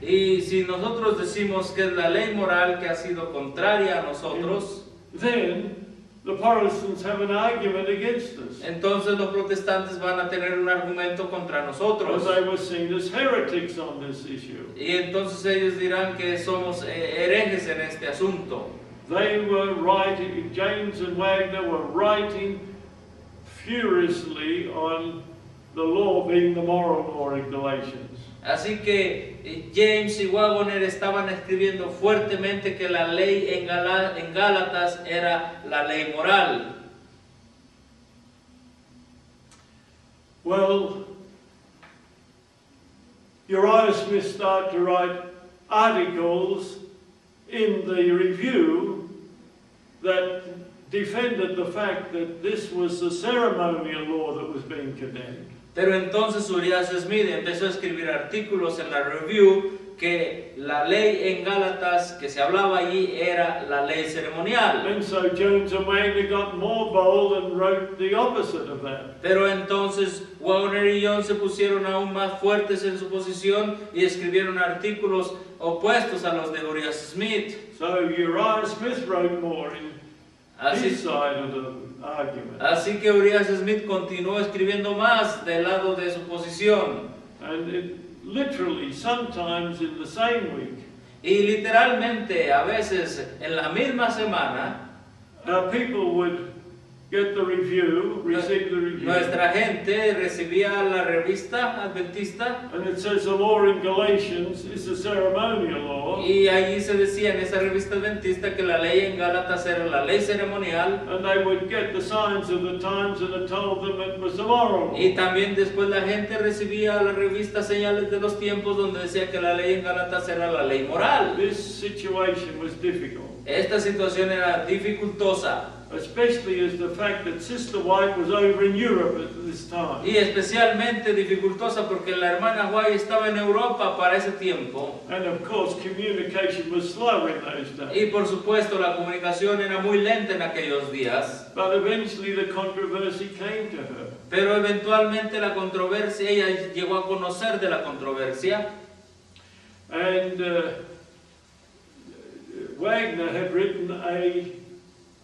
Y si nosotros decimos que es la ley moral que ha sido contraria a nosotros, Then the Protestants have an argument against us. entonces los protestantes van a tener un argumento contra nosotros. Because they were seen as heretics on this issue. Y entonces ellos dirán que somos herejes en este asunto. They were writing, James and Wagner were writing furiously on the law being the moral law in Galatians. Así que James y Wagner estaban escribiendo fuertemente que la ley en Gálatas era la ley moral. Well, Uriah Smith started to write articles in the review that defended the fact that this was the ceremonial law that was being condemned. Pero entonces Urias Smith empezó a escribir artículos en la review que la ley en Gálatas que se hablaba allí era la ley ceremonial. And so Jones and Wagner got more bold and wrote the opposite of that. Pero entonces Wagner y Jones se pusieron aún más fuertes en su posición y escribieron artículos opuestos a los de Urias Smith. So Uriah Smith wrote more in his side of the argument. Así que Urias Smith continuó escribiendo más del lado de su posición. And it literally, sometimes in the same week, Y literalmente, a veces en la misma semana, people would get the review, receive the review, nuestra gente recibía la revista adventista and it says the law in Galatians is a ceremonial law, y allí se decía en esa revista adventista que la ley en Gálatas era la ley ceremonial. and they would get the Signs of the Times and it told them it was the moral law. Y también después la gente recibía la revista Señales de los Tiempos donde decía que la ley en Gálatas era la ley moral. This situation was difficult, Esta situación era dificultosa. especially as the fact that Sister White was over in Europe at this time. Y especialmente dificultosa porque la hermana White estaba en Europa para ese tiempo. And of course, communication was slow in those days. Y por supuesto la comunicación era muy lenta en aquellos días. But eventually the controversy came to her. Pero eventualmente la controversia, ella llegó a conocer de la controversia. And Wagner had written a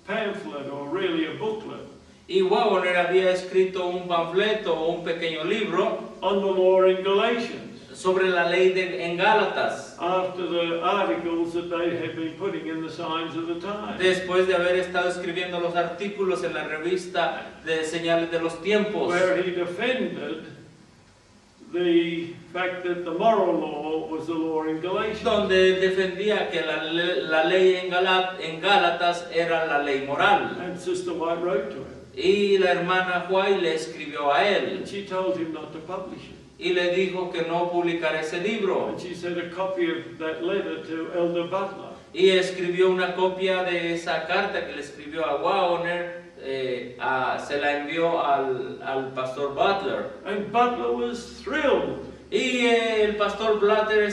pamphlet, or really a booklet, Y Wagoner había escrito un panfleto o un pequeño libro on the law in Galatians, sobre la ley en Gálatas, after the articles that they had been putting in the Signs of the Times. después de haber estado escribiendo los artículos en la revista de señales de los tiempos, Where he defended the fact that the moral law was the law in Galatians. donde defendía que la ley en Gálatas era la ley moral. And Sister White wrote to him. Y la hermana White le escribió a él And she told him not to publish it. y le dijo que no publicara ese libro. And she sent a copy of that letter to Elder Butler. Y escribió una copia de esa carta que le escribió a Wagoner, se la envió al pastor Butler. And Butler was thrilled. Y el pastor Butler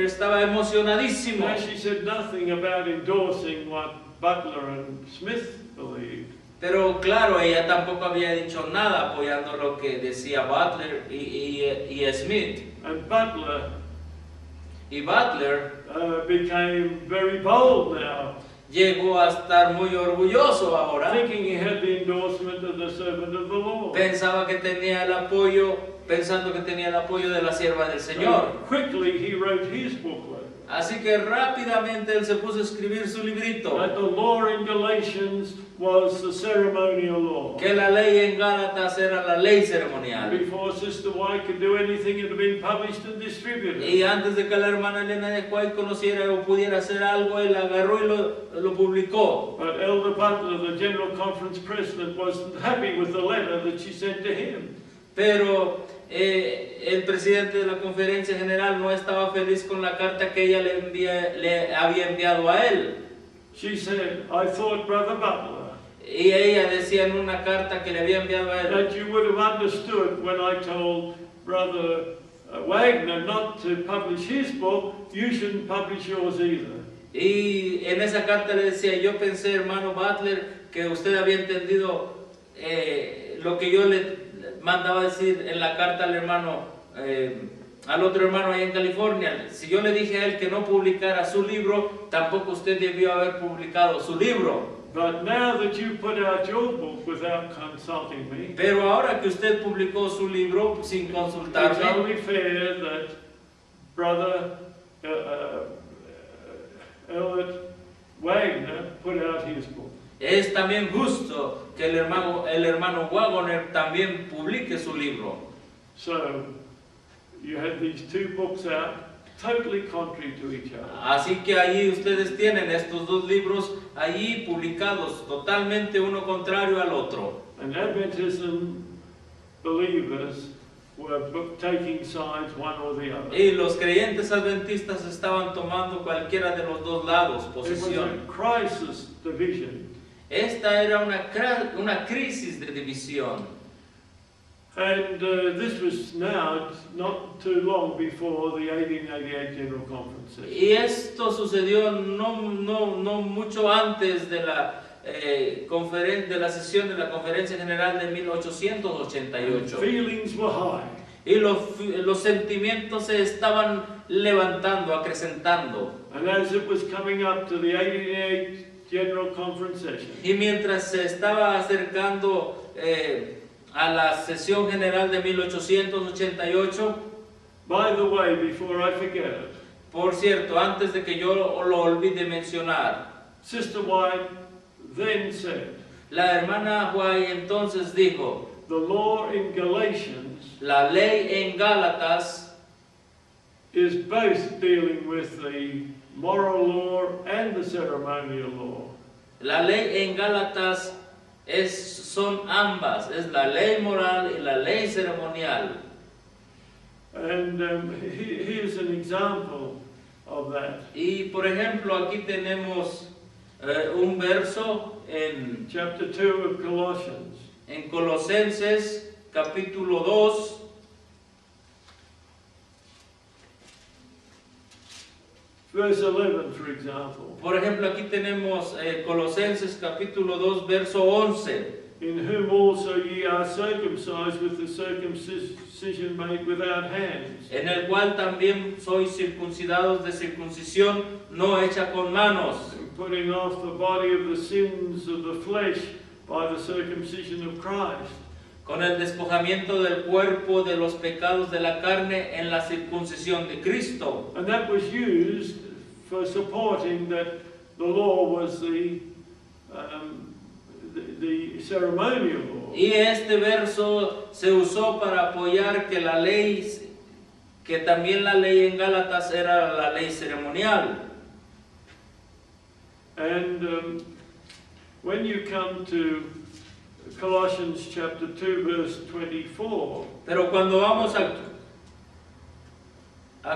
estaba emocionadísimo. Now she said nothing about endorsing what Butler and Smith believed. Pero claro, ella tampoco había dicho nada apoyando lo que decía Butler y Smith. And Butler Butler became very bold now, llegó a estar muy orgulloso ahora. thinking he had the endorsement of the servant of the Lord. Pensando que tenía el apoyo de la sierva del Señor. And quickly he wrote his booklet. Así que rápidamente él se puso a escribir su librito. That the law in Galatians was the ceremonial law. Que la ley en Gálatas era la ley ceremonial. Before Sister White could do anything, it had been published and distributed. Y antes de que la hermana Elena de White conociera o pudiera hacer algo, él agarró y lo publicó. But Elder Butler, the General Conference President, wasn't happy with the letter that she sent to him. Pero el presidente de la conferencia general no estaba feliz con la carta que ella le había enviado a él. She said, I thought, Brother Butler, Y ella decía en una carta que le había enviado a él, that you would have understood when I told Brother Wagner not to publish his book, you shouldn't publish yours either. y en esa carta le decía, yo pensé, hermano Butler, que usted había entendido lo que yo le mandaba decir en la carta al hermano, al otro hermano ahí en California. Si yo le dije a él que no publicara su libro, tampoco usted debió haber publicado su libro. But now that you put out your book without consulting me, Pero ahora que usted publicó su libro sin it's consultarme, only fair that Brother Elliot Wagner put out his book. es también justo que el hermano Wagoner también publique su libro. So you had these two books out, totally contrary to each other. Así que allí ustedes tienen estos dos libros allí publicados, totalmente uno contrario al otro. And Adventism believers were taking sides, one or the other. Y los creyentes adventistas estaban tomando cualquiera de los dos lados, It was posición. a crisis division. Esta era una crisis de división. And this was now not too long before the 1888 General Conference session. Y esto sucedió no mucho antes de la sesión de la Conferencia General de 1888. Feelings were high. Y los sentimientos se estaban levantando, acrecentando. And as it was coming up to the 1888 General Conference session, Y mientras se estaba acercando a la sesión general de 1888, by the way, before I forget it, por cierto, antes de que yo lo olvide mencionar, Sister White then said, la hermana White entonces dijo, the law in Galatians la ley en Gálatas is both dealing with the moral law and the ceremonial law. La ley en Gálatas son ambas, es la ley moral y la ley ceremonial. And here's an example of that. Y por ejemplo, aquí tenemos un verso en Chapter 2 of Colossians. En Colosenses capítulo 2, Verse 11, for example. por ejemplo, aquí tenemos Colosenses capítulo 2, verso 11. in whom also ye are circumcised with the circumcision made without hands. en el cual también sois circuncidados de circuncisión no hecha con manos, And putting off the body of the sins of the flesh by the circumcision of Christ. con el despojamiento del cuerpo de los pecados de la carne en la circuncisión de Cristo. And that was used for supporting that the law was the ceremonial law. Y este verso se usó para apoyar que la ley, que también la ley en Gálatas era la ley ceremonial. And when you come to Colossians chapter 2 verse 24, Pero cuando vamos a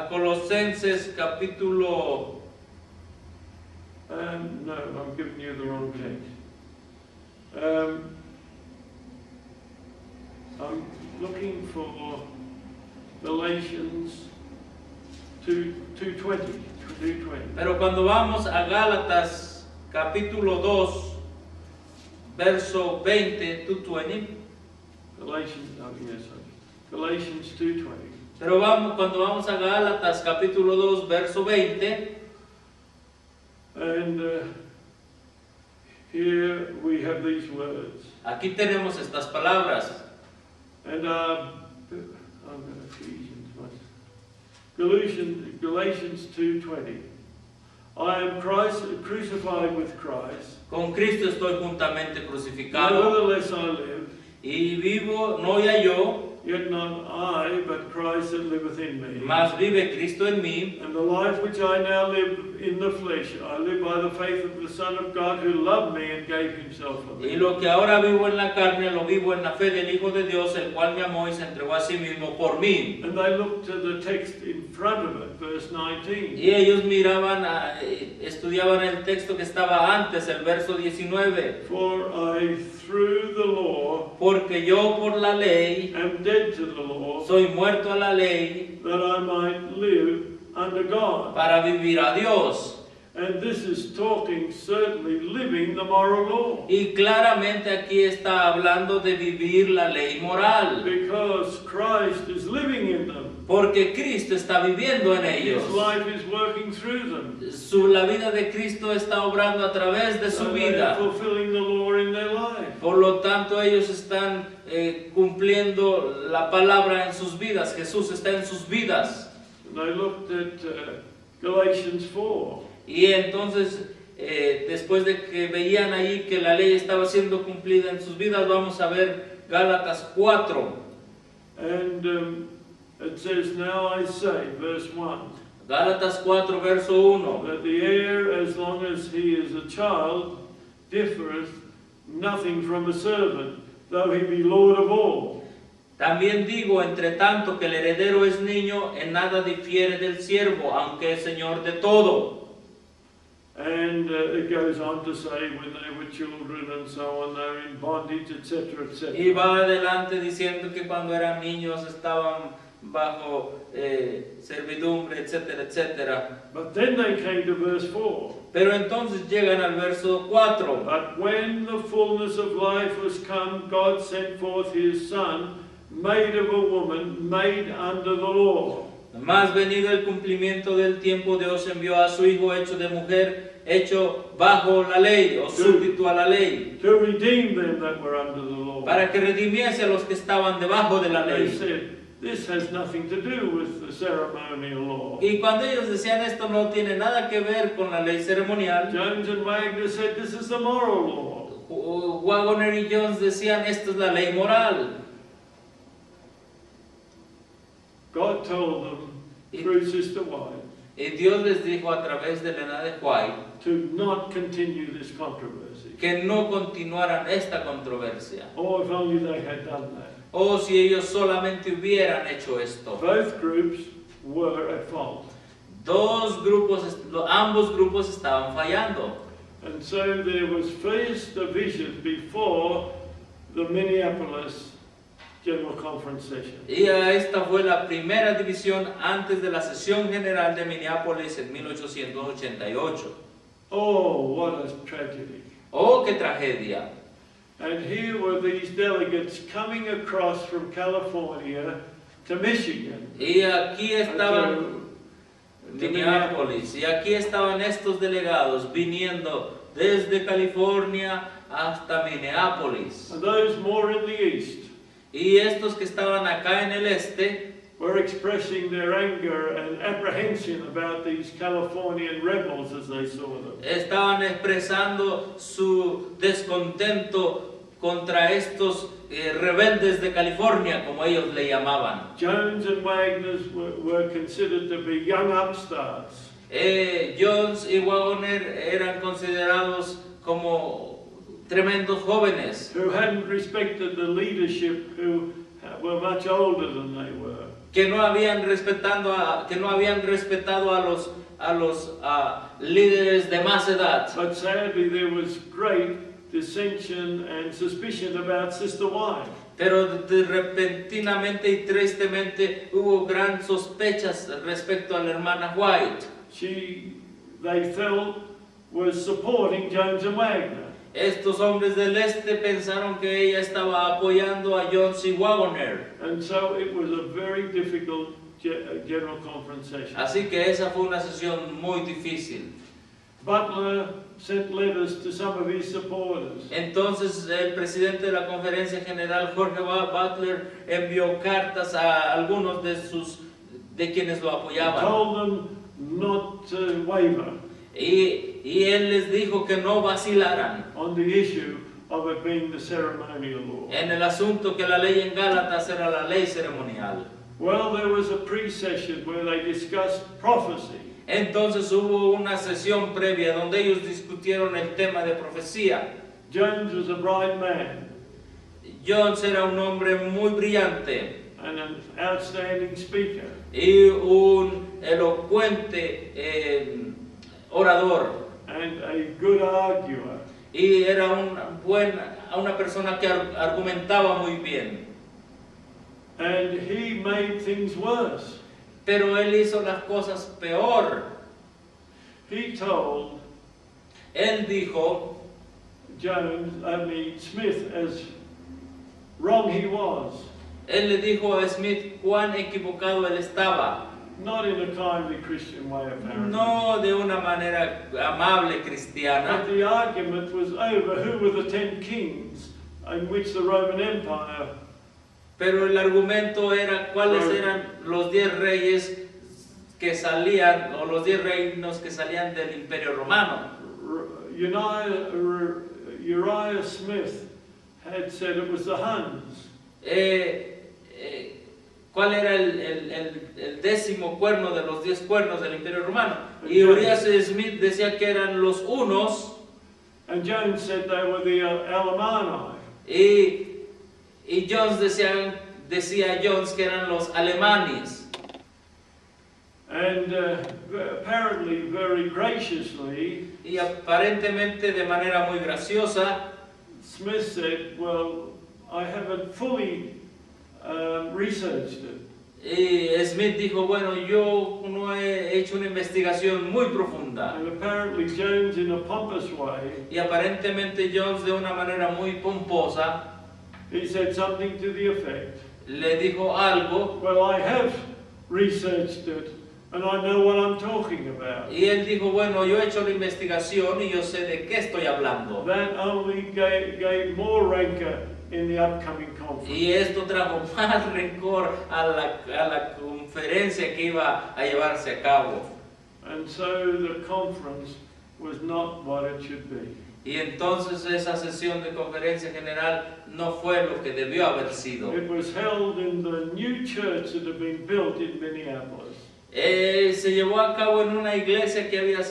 Colosenses capítulo, no, I'm giving you the wrong text. I'm looking for Galatians 2:20. pero cuando vamos a Gálatas capítulo 2, verso 20 to 20, Galatians 2:20. pero cuando vamos a Gálatas capítulo 2, verso 20, And here we have these words. aquí tenemos estas palabras. And Galatians 2:20. I am Christ, crucified with Christ. Con Cristo estoy juntamente crucificado Nevertheless I live, y vivo no ya yo, yet not I, but Christ that liveth in me. mas vive Cristo en mí. And the life which I now live in the flesh, I live by the faith of the Son of God who loved me and gave himself for me. Y lo que ahora vivo en la carne, lo vivo en la fe del Hijo de Dios, el cual me amó y se entregó a sí mismo por mí. And they looked to the text in front of it, verse 19. Y ellos miraban, estudiaban el texto que estaba antes, el verso 19. For I, through the law, Porque yo por la ley am dead to the law, soy muerto a la ley that I might live under God. para vivir a Dios. And this is talking, certainly, living the moral law. Y claramente aquí está hablando de vivir la ley moral. Because Christ is living in them. Porque Cristo está viviendo en ellos. His life is working through them. La vida de Cristo está obrando a través de su So they are vida. fulfilling the law in their life. Por lo tanto, ellos están cumpliendo la palabra en sus vidas. Jesús está en sus vidas. And they looked at Galatians 4. Y entonces, después de que veían ahí que la ley estaba siendo cumplida en sus vidas, vamos a ver Gálatas 4. And it says, now I say, verse 1, Gálatas 4, verso 1. that the heir, as long as he is a child, differeth nothing from a servant, though he be Lord of all. También digo, entre tanto que el heredero es niño, en nada difiere del siervo, aunque es señor de todo. And it goes on to say when they were children and so on, they're in bondage, etc., etc. Y va adelante diciendo que cuando eran niños estaban bajo servidumbre, etcétera, etcétera. But then they came to verse 4. Pero entonces llegan al verso 4. But when the fullness of life was come, God sent forth his Son, made of a woman, made under the law. Más venido el cumplimiento del tiempo, Dios envió a su Hijo hecho de mujer, hecho bajo la ley o súbdito a la ley, To redeem them that were under the law. para que redimiese a los que estaban debajo de la They ley. said, this has nothing to do with the ceremonial law. Y cuando ellos decían esto no tiene nada que ver con la ley ceremonial, Jones and Wagner said, this is the moral law. Wagner y Jones decían esto es la ley moral. God told them through Sister White Y Dios les dijo a través de Elena de White to not continue this controversy. que no continuaran esta controversia. Oh, if only they had done that. O si ellos solamente hubieran hecho esto. Both groups were at fault. Ambos grupos estaban fallando. And so there was fierce division before the Minneapolis General Conference session. Y esta fue la primera división antes de la sesión general de Minneapolis en 1888. Oh, what a tragedy. ¡Oh, qué tragedia! And here were these delegates coming across from California to Michigan. Y aquí estaban to Minneapolis, y aquí estaban estos delegados viniendo desde California hasta Minneapolis. And those more in the east Y estos que estaban acá en el este were expressing their anger and apprehension about these Californian rebels as they saw them. estaban expresando su descontento contra estos rebeldes de California, como ellos le llamaban. Jones and Wagner were considered to be young upstarts. Jones y Wagner eran considerados como tremendos jóvenes Who hadn't respected the leadership who were much older than they were. que no habían respetado a los líderes de más edad. But sadly there was great dissension and suspicion about Sister White. Pero repentinamente y tristemente hubo gran sospechas respecto a la hermana White. They felt was supporting Jones and Wagner. Estos hombres del este pensaron que ella estaba apoyando a Jones y Wagner. And so it was a very difficult general conference session. Así que esa fue una sesión muy difícil. Butler sent letters to some of his supporters. Entonces el presidente de la conferencia general, Jorge Butler, envió cartas a algunos de quienes lo apoyaban. Told them not to waver. Y él les dijo que no vacilaran On the issue of it being the ceremonial law. en el asunto que la ley en Gálatas era la ley ceremonial. Well, there was a pre-session where they discussed prophecy. Entonces hubo una sesión previa donde ellos discutieron el tema de profecía. Jones was a bright man Jones era un hombre muy brillante and an outstanding speaker. y un elocuente orador. And a good arguer. Y era una persona que argumentaba muy bien. And he made things worse. Pero él hizo las cosas peor. Él dijo Smith as wrong he was. Él le dijo a Smith cuán equivocado él estaba. Not in a kindly Christian way, apparently. No de una manera amable cristiana. But the argument was over who were the 10 kings in which the Roman Empire. Pero el argumento era cuáles eran los 10 reyes que salían, o los 10 reinos que salían del Imperio Romano. Uriah Smith had said it was the Huns. ¿Cuál era el 10º cuerno de los 10 cuernos del Imperio Romano? Y Uriah Smith decía que eran los hunos. And Jones said they were the Alemanni. Y Jones decía Jones que eran los alemanes. And apparently very graciously, y aparentemente de manera muy graciosa, Smith said, well, I haven't fully researched it. Y Smith dijo, bueno, yo no he hecho una investigación muy profunda. And apparently Jones, in a pompous way, y aparentemente Jones de una manera muy pomposa, he said something to the effect, le dijo algo, well, I have researched it and I know what I'm talking about. Y él dijo, bueno, yo he hecho la investigación y yo sé de qué estoy hablando. That only gave more rancor in the upcoming conference. Y esto trajo más rencor a la conferencia que iba a llevarse a cabo. And so the conference was not what it should be. Y entonces esa sesión de conferencia general no fue lo que debió haber sido. It was held in the new church that had been built in Minneapolis. Se llevó a cabo en una iglesia que había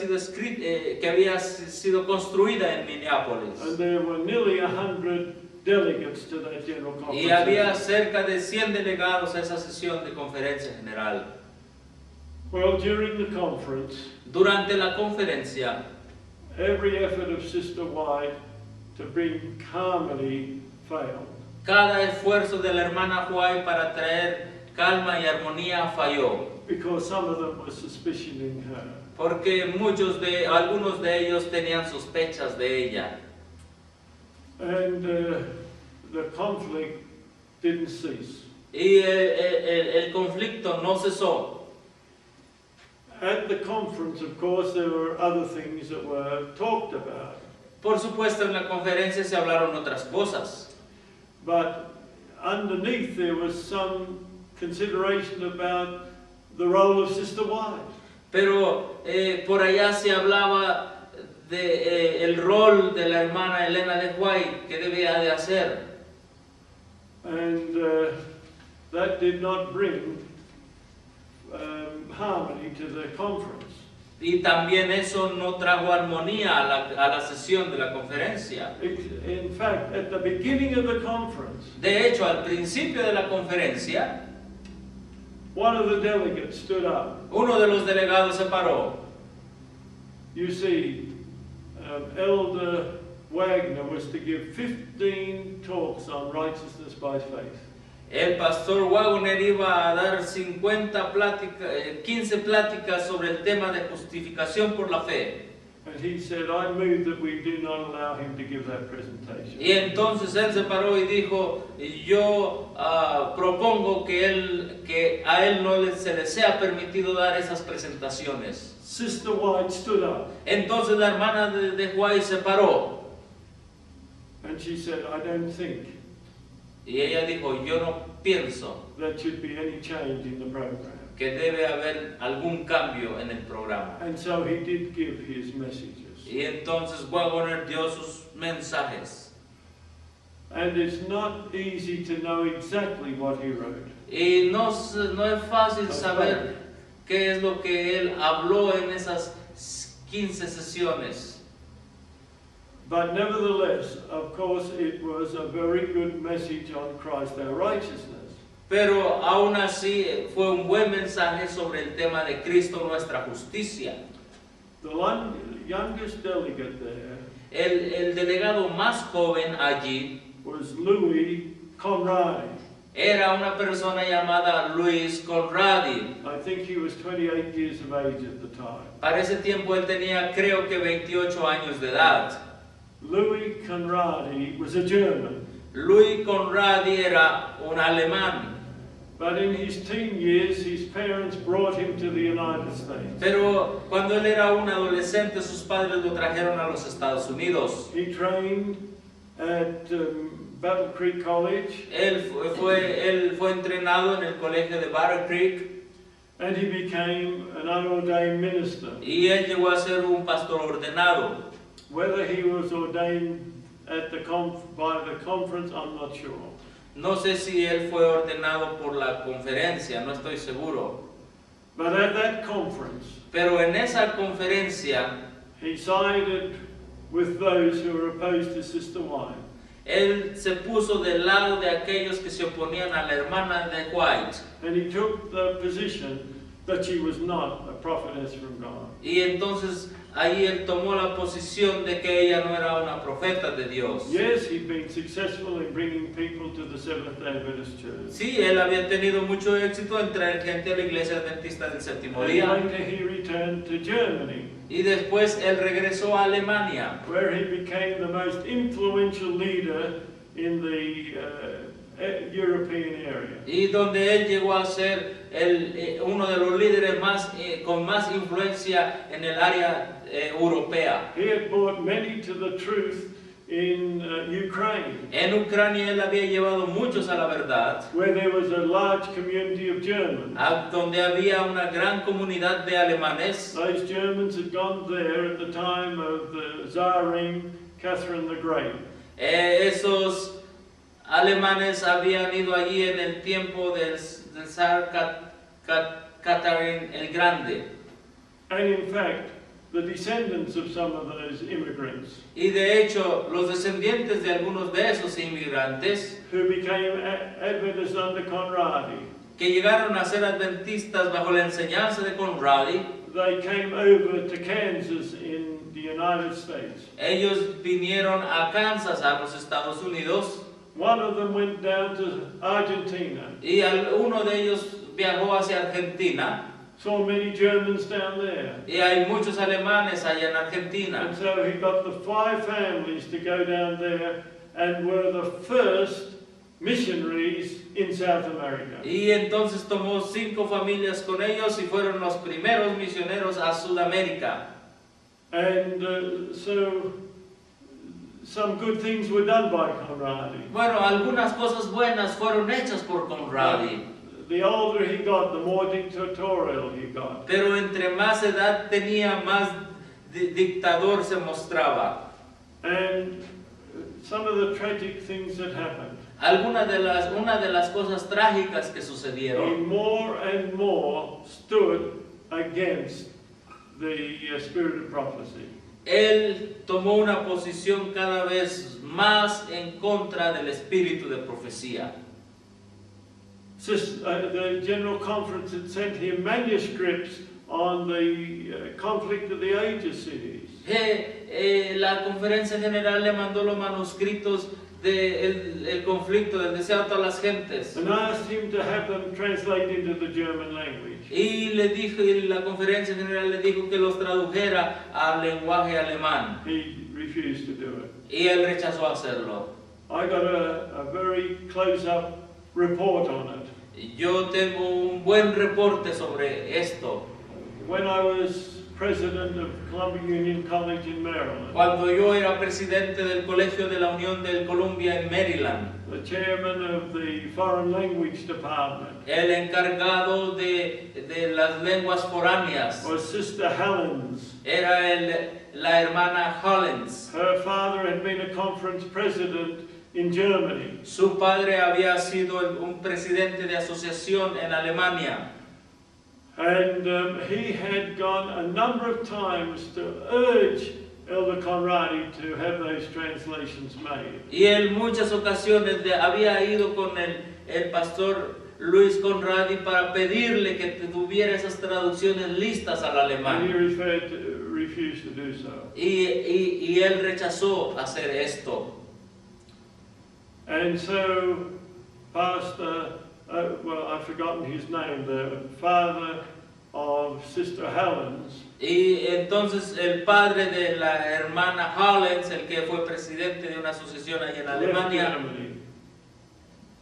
sido construida en Minneapolis. And there were nearly 100 delegates to that general conference. Y había cerca de 100 delegados a esa sesión de conferencia general. Well, during the conference, durante la conferencia, every effort of Sister White to bring harmony failed. Cada esfuerzo de la hermana White para traer calma y armonía falló. Because some of them were suspicioning her. Porque algunos de ellos tenían sospechas de ella. And the conflict didn't cease. Y el conflicto no cesó. At the conference, of course, there were other things that were talked about. Por supuesto, en la conferencia se hablaron otras cosas. But underneath there was some consideration about the role of Sister White. Pero por allá se hablaba de el rol de la hermana Elena de White que debía de hacer. And that did not bring harmony to the conference. Y también eso no trajo armonía a la sesión de la conferencia. In fact, at the beginning of the conference, De hecho, al principio de la conferencia, one of the delegates stood up. uno de los delegados se paró. You see, Elder Wagner was to give 15 talks on righteousness by faith. El pastor Wagner iba a dar 15 pláticas sobre el tema de justificación por la fe. And he said, I move that we do not allow him to give that presentation. Y entonces él se paró y dijo, yo propongo que a él no se le sea permitido dar esas presentaciones. Sister White stood up. Entonces la hermana de White se paró. And she said, I don't think Y ella dijo, yo no pienso there should be any change in the program. que debe haber algún cambio en el programa. And so he did give his messages. Y entonces Wagner dio sus mensajes. And it's not easy to know exactly what he wrote. Y no es fácil saber qué es lo que él habló en esas 15 sesiones. But nevertheless, of course, it was a very good message on Christ our righteousness. Pero aún así fue un buen mensaje sobre el tema de Cristo nuestra justicia. The youngest delegate there El delegado más joven allí was Louis Conradi. era una persona llamada Luis Conradi. I think he was 28 years of age at the time. Para ese tiempo él tenía creo que 28 años de edad. Louis Conradi was a German. Luis Conradi era un alemán. But in his teen years, his parents brought him to the United States. Pero cuando él era un adolescente, sus padres lo trajeron a los Estados Unidos. He trained at Battle Creek College. Él fue entrenado en el colegio de Battle Creek. And he became an unordained minister. Y él llegó a ser un pastor ordenado. Whether he was ordained at by the conference, I'm not sure. No sé si él fue ordenado por la conferencia, no estoy seguro. But at that conference, Pero en esa conferencia, he sided with those who were opposed to Sister White. él se puso del lado de aquellos que se oponían a la hermana de White. And he took the position that she was not a prophetess from God. Y entonces ahí él tomó la posición de que ella no era una profeta de Dios. Yes, he'd been successful in bringing people to the Seventh-day Adventist Church. Sí, él había tenido mucho éxito en traer gente a la iglesia adventista del séptimo And día. later he returned to Germany, Y después él regresó a Alemania, where he became the most influential leader in the European area. y donde él llegó a ser uno de los líderes con más influencia en el área europea. He had brought many to the truth in Ukraine, En Ucrania él había llevado muchos a la verdad, where there was a large community of Germans. donde había una gran comunidad de alemanes. Those Germans had gone there at the time of the Tsarine Catherine the Great. Esos alemanes habían ido allí en el tiempo del zar Catherine el Grande. And in fact, the descendants of some of those immigrants Y de hecho, los descendientes de algunos de esos inmigrantes who became Adventists under Conradi, que llegaron a ser adventistas bajo la enseñanza de Conradi, they came over to Kansas in the United States. ellos vinieron a Kansas, a los Estados Unidos, One of them went down to Argentina, y uno de ellos viajó hacia Argentina, saw many Germans down there. y hay muchos alemanes allá en Argentina. And so he got the 5 families to go down there and were the first missionaries in South America. Y entonces tomó 5 familias con ellos y fueron los primeros misioneros a Sudamérica. And so some good things were done by Conradi. Bueno, algunas cosas buenas fueron hechas por Conradi. The older he got, the more dictatorial he got. Pero entre más edad tenía, más dictador se mostraba. And some of the tragic things that happened. Una de las cosas trágicas que He sucedieron. more and more stood against the spirit of prophecy. Él tomó una posición cada vez más en contra del espíritu de profecía. The General Conference had sent him manuscripts on the conflict of the ages cities. La conferencia general le mandó los manuscritos del conflicto, del deseo a todas las gentes. And asked him to have them translated into the German language. Y la conferencia general le dijo que los tradujera al lenguaje alemán. He refused to do it. Y él rechazó hacerlo. I got a very close-up report on it. Yo tengo un buen reporte sobre esto. When I was president of Columbia Union College in Maryland, Cuando yo era presidente del Colegio de la Unión del Columbia en Maryland, the chairman of the Foreign Language Department el encargado de las lenguas foráneas was Sister Helens. era la hermana Collins. Her father had been a conference president in Germany. Su padre había sido un presidente de asociación en Alemania. And he had gone a number of times to urge Elder Conradi to have those translations made. Y en muchas ocasiones había ido con el pastor Luis Conradi para pedirle que tuviera esas traducciones listas al And he alemán. refused to do so. Y él rechazó hacer esto. And so, Pastor, well, I've forgotten his name, the father of Sister Helens, Y entonces el padre de la hermana Collins, el que fue presidente de una asociación ahí en left Alemania, Germany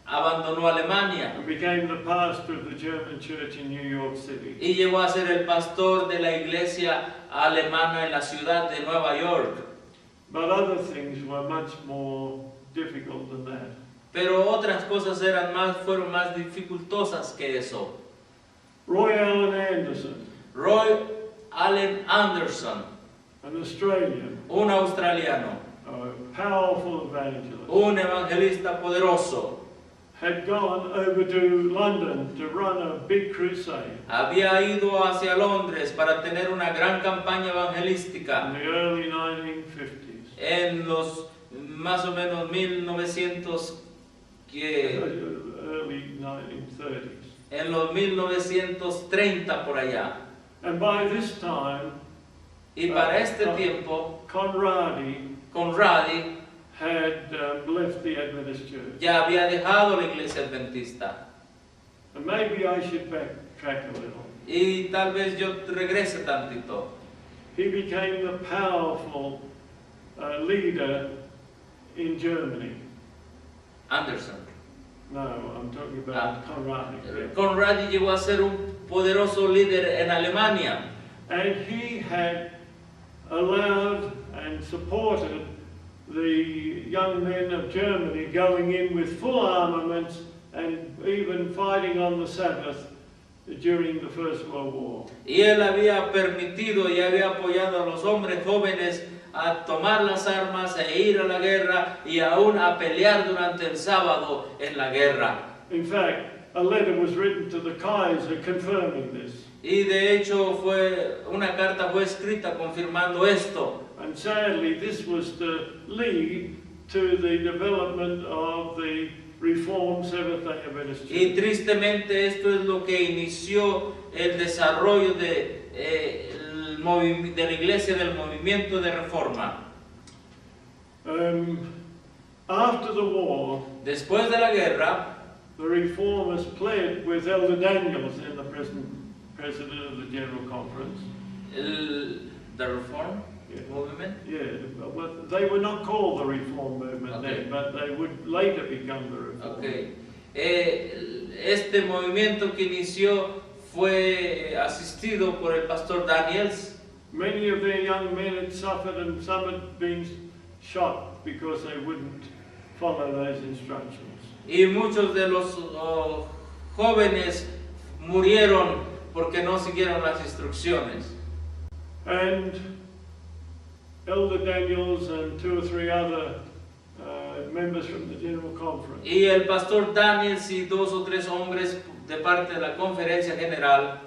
abandonó Alemania and became the pastor of the German church in New York City. y llegó a ser el pastor de la iglesia alemana en la ciudad de Nueva York. But other things were much more difficult than that. Pero otras cosas fueron más dificultosas que eso. Roy Allen Anderson, Roy Allen Anderson, an Australian, un australiano, a powerful evangelist, un evangelista poderoso, had gone over to London to run a big crusade había ido hacia Londres para tener una gran campaña in evangelística the early 1950s. en los más o menos 1900 Early 1930s. en los 1930 por allá. And by this time, Y para este tiempo, Conradi Conradi had left the Adventist Church. ya había dejado la iglesia adventista. And maybe I should backtrack a little. Y tal vez yo regrese tantito. He became the powerful leader in Germany. Anderson. No, I'm talking about Conradi. Conradi llegó a ser un poderoso líder en Alemania. And he had allowed and supported the young men of Germany going in with full armaments and even fighting on the Sabbath during the First World War. Y él había permitido y había apoyado a los hombres jóvenes a tomar las armas e ir a la guerra y aún a pelear durante el sábado en la guerra. In fact, a letter was written to the Kaiser confirming this. Y de hecho una carta fue escrita confirmando esto. And sadly, this was to lead to the development of the Reformed Seventh-day Adventist Y Church. tristemente esto es lo que inició el desarrollo de la iglesia del movimiento de reforma. After the war, Después de la guerra, the Reformers pled with Elder Daniels, the present president of the General Conference. the reform, Yeah. movement. Yeah, well, they were not called the Reform Movement Okay. then, but they would later become the Reform. Okay. Este movimiento que inició fue asistido por el pastor Daniels. Many of their young men had suffered and some had been shot because they wouldn't follow those instructions. Y muchos de los jóvenes murieron porque no siguieron las instrucciones. And Elder Daniels and 2 or 3 other members from the General Conference Y el pastor Daniels y 2 o 3 hombres de parte de la conferencia general,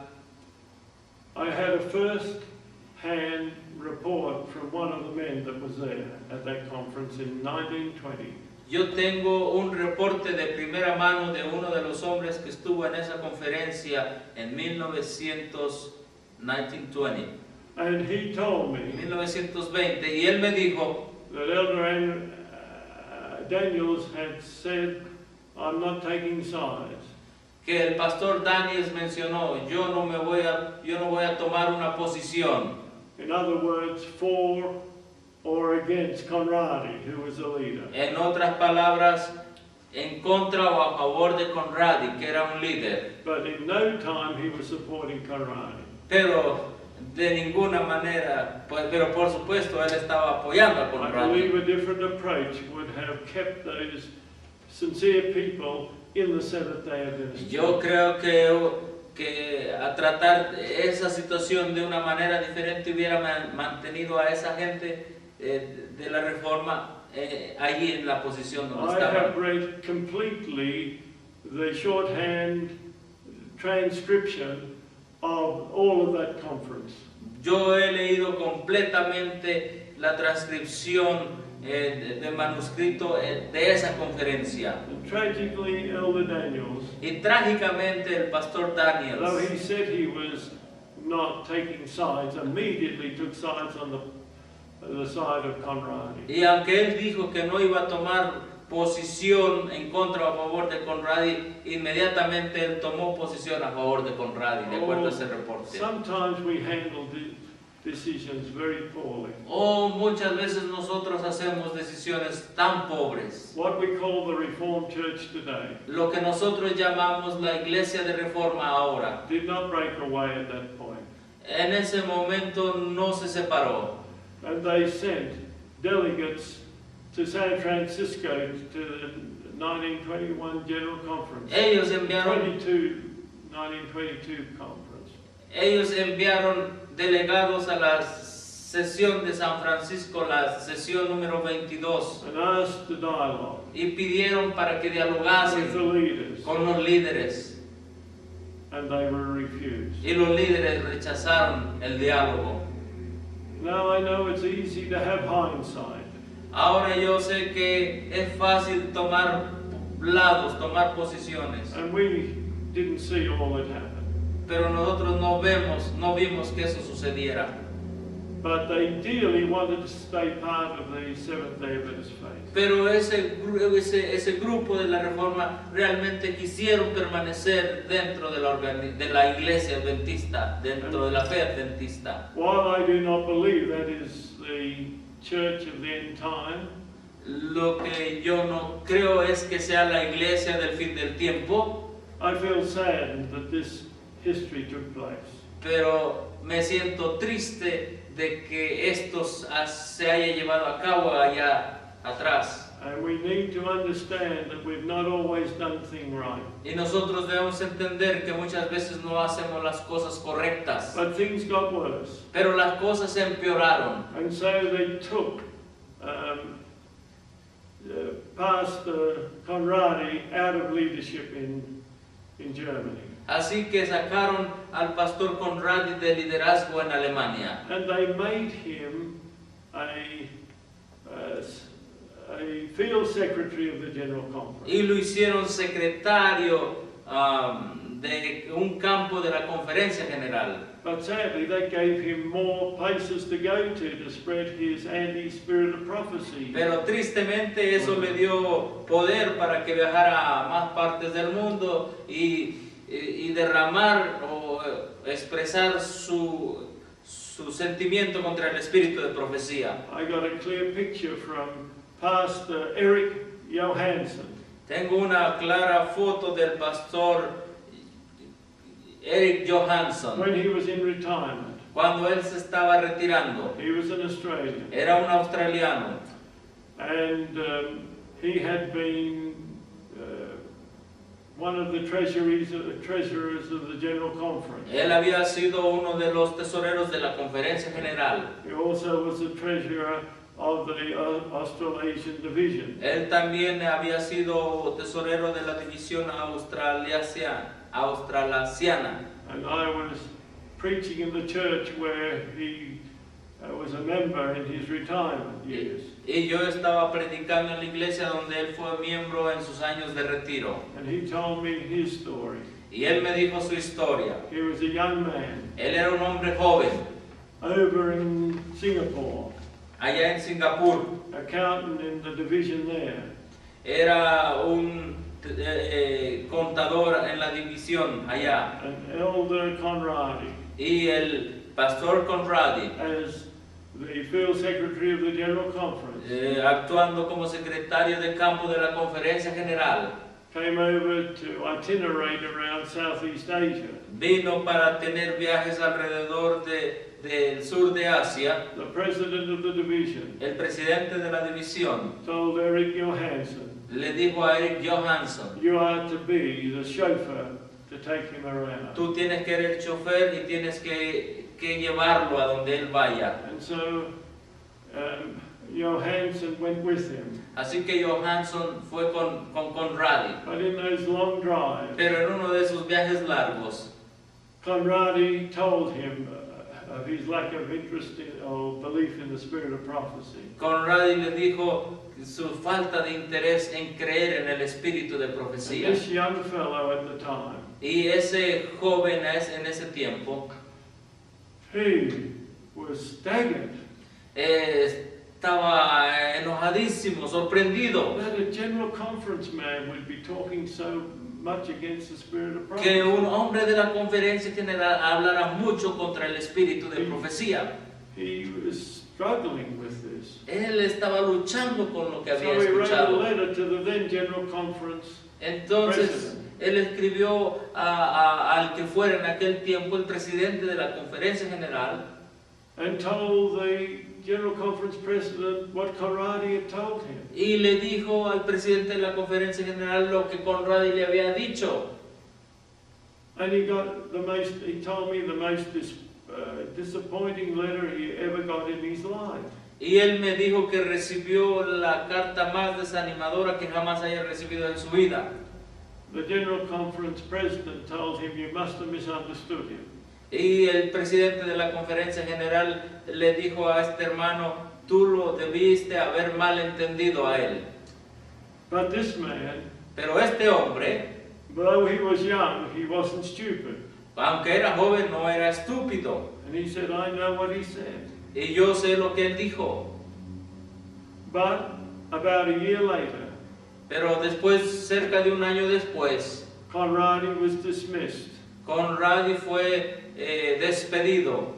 I had a first-hand report from one of the men that was there at that conference in 1920. yo tengo un reporte de primera mano de uno de los hombres que estuvo en esa conferencia en 1920, And he told me 1920, y él me dijo that Elder Daniels had said, I'm not taking sides. que el pastor Daniels mencionó, yo no voy a tomar una posición. In other words, for or against Conradi, who was the leader. En otras palabras, en contra o a favor de Conradi, que era un líder. But in no time he was supporting Conradi. Pero de ninguna manera, pero por supuesto él estaba apoyando a I Conradi. believe a different approach would have kept those sincere people in the Seventh-day Adventist. Yo creo que a tratar esa situación de una manera diferente hubiera mantenido a esa gente de la Reforma allí en la posición donde I have estaban. read completely the shorthand transcription of all of that conference. Yo he leído completamente la transcripción del manuscrito de esa conferencia. And tragically, Elder Daniels, Y trágicamente el pastor though Daniels, he said he was not taking sides, immediately took sides on the side of Conradi. y aunque él dijo que no iba a tomar posición en contra o a favor de Conradi, inmediatamente él tomó posición a favor de Conradi, de acuerdo a ese reporte. Sometimes we handle decisions very poorly. Muchas veces nosotros hacemos decisiones tan pobres. What we call the Reformed Church today Lo que nosotros llamamos la iglesia de reforma ahora, did not break away at that point. en ese momento no se separó. And they sent delegates to San Francisco to the 1921 General Conference. Ellos enviaron 1922 conference. Ellos enviaron delegados a la sesión de San Francisco, la sesión número 22, And asked to dialogue y pidieron para que with the dialogasen leaders. con los líderes, And they were refused. y los líderes rechazaron el diálogo. Now I know it's easy to have hindsight. Ahora yo sé que es fácil tomar lados, tomar posiciones, And we didn't see all that happened. pero nosotros no vimos que eso sucediera. But they dearly wanted to stay part of the Seventh-day Adventist faith. Pero ese grupo de la Reforma realmente quisieron permanecer dentro de la iglesia adventista, dentro de la fe adventista. While I do not believe that is the church of the end time, Lo que yo no creo es que sea la iglesia del fin del tiempo, I feel saddened that this history took place. pero me siento triste de que esto se haya llevado a cabo allá atrás. And we need to understand that we've not always done things right. Y nosotros debemos entender que muchas veces no hacemos las cosas correctas, But things got worse. pero las cosas se empeoraron. And so they took Pastor Conradi out of leadership in Germany. Así que sacaron al pastor Conradi de liderazgo en Alemania. And they made him a field secretary of the General Conference. Y lo hicieron secretario de un campo de la conferencia general. But sadly, they gave him more places to go to spread his anti-spirit of prophecy. Pero tristemente eso le dio poder para que viajara a más partes del mundo y derramar o expresar su su sentimiento contra el espíritu de profecía. I got a clear picture from Pastor Eric Johansson. Tengo una clara foto del pastor Eric Johansson When he was in retirement. cuando él se estaba retirando. He was an Australian. Era un australiano. And he had been one of the treasurers of the General Conference. Él había sido uno de los tesoreros de la Conferencia General. He also was the treasurer of the Australasian Division. Él también había sido tesorero de la división australasiana. And I was preaching in the church where he was a member in his retirement years. Y yo estaba predicando en la iglesia donde él fue miembro en sus años de retiro. And he told me his story. Y él me dijo su historia. He was a young man Él era un hombre joven, over in Singapore, allá en Singapur. accountant in the division there. Era un contador en la división allá. And Elder Conradi, Y el pastor Conradi, as the field secretary of the General Conference, actuando como secretario de campo de la Conferencia General, came over to itinerate around Southeast Asia. vino para tener viajes alrededor del sur de Asia. The president of the division El presidente de la división told Eric Johansson, le dijo a Eric Johansson: you are to be the chauffeur to take him around. tú tienes que ser el chofer y tienes que llevarlo a donde él vaya. And so Johansson went with him. Así que Johansson fue con Conradi. But in those long drives, Pero en uno de esos viajes largos, Conradi told him of his lack of interest in, or belief in the spirit of prophecy. Conradi le dijo su falta de interés en creer en el espíritu de And profecía. this young fellow at the time, Y ese joven en ese tiempo he was staggered estaba enojadísimo, sorprendido, that a general conference man would be talking so much against the spirit of que un prophecy. hombre de la conferencia general hablara mucho contra el espíritu de profecía. He was struggling with this. Él estaba luchando con lo que había So he wrote a escuchado. letter to the then general conference Entonces, president. él escribió al que fuera en aquel tiempo el presidente de la conferencia general And told the General Conference President what Conradi had told him. y le dijo al presidente de la conferencia general lo que Conradi le había dicho. And he told me the most disappointing letter he ever got in his life. Y él me dijo que recibió la carta más desanimadora que jamás haya recibido en su vida. The General Conference President told him, you must have misunderstood him. Y el presidente de la conferencia general le dijo a este hermano: tú lo debiste haber mal entendido a él. But this man, Pero este hombre, though he was young, he wasn't stupid. aunque era joven, no era estúpido. And he said, I know what he said. Y yo sé lo que él dijo. But about a year later, Pero después, cerca de un año después, Conradi was dismissed Conradi fue despedido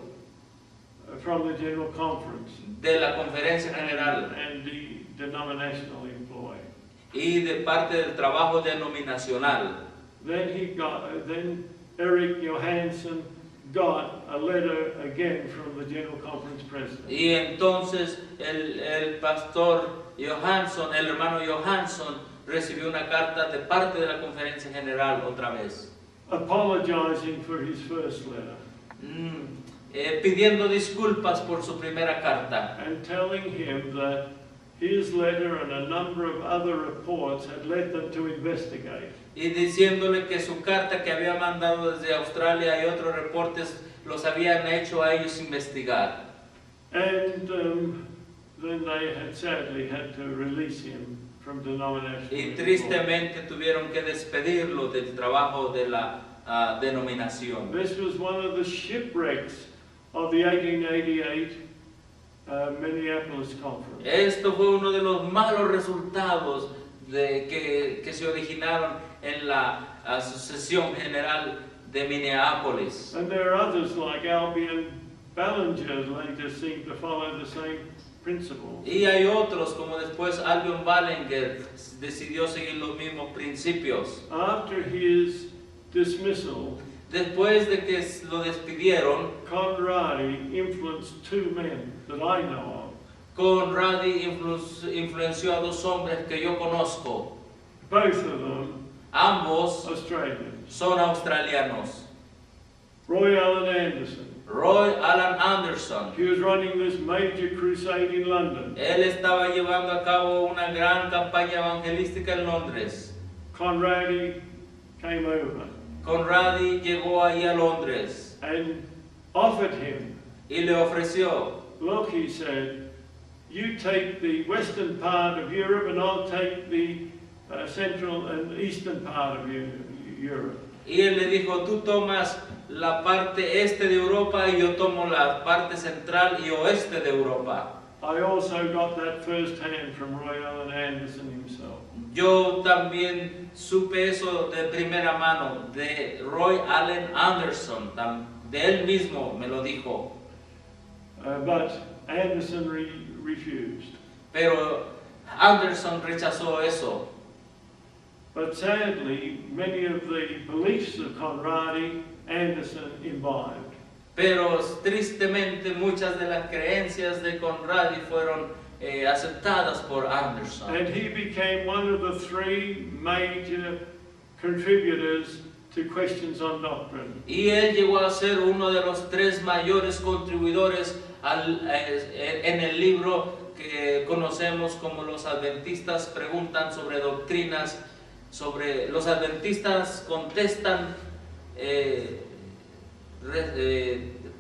from the General Conference de la conferencia general and the denominational employ. y de parte del trabajo denominacional. Then Eric Johansson got a letter again from the General Conference President. Y entonces el pastor Johansson, el hermano Johansson, recibió una carta de parte de la conferencia general otra vez, Apologizing for his first letter pidiendo disculpas por su primera carta and telling him that his letter and a number of other reports had led them to investigate. y diciéndole que su carta que había mandado desde Australia y otros reportes los habían hecho a ellos investigar. And then they had sadly had to release him from denominational Y employ. tristemente tuvieron que despedirlo del trabajo de la denominación. This was one of the shipwrecks of the 1888 Minneapolis Conference. Esto fue uno de los malos resultados que se originaron en la Asociación General de Minneapolis. And there are others like Albion Ballinger later seemed to follow the same principle. Y hay otros, como después Albion Ballinger decidió seguir los mismos principios. After his dismissal, Después de que lo despidieron, Conradi influenced two men that I know of. Conradi influenció a dos hombres que yo conozco. Both of them Ambos Australians. son australianos. Roy Allen Anderson. Roy Alan Anderson. He was running this major crusade in London. Él estaba llevando a cabo una gran campaña evangelística en Londres. Conradi came over Conradi llegó ahí a Londres and offered him, y le ofreció, look, he said, you take the western part of Europe and I'll take the central and eastern part of Europe. y él le dijo, tú tomas la parte este de Europa y yo tomo la parte central y oeste de Europa. I also got that first hand from Roy Allen Anderson himself. Yo también supe eso de primera mano, de Roy Allen Anderson, de él mismo me lo dijo. But Anderson refused. Pero Anderson rechazó eso. But sadly, many of the beliefs of Conradi, Anderson imbibed. Pero tristemente muchas de las creencias de Conradi fueron aceptadas por Anderson. And he became one of the three major contributors to questions on doctrine. Y él llegó a ser uno de los tres mayores contribuidores en el libro que conocemos como Los Adventistas preguntan sobre doctrinas, los adventistas contestan,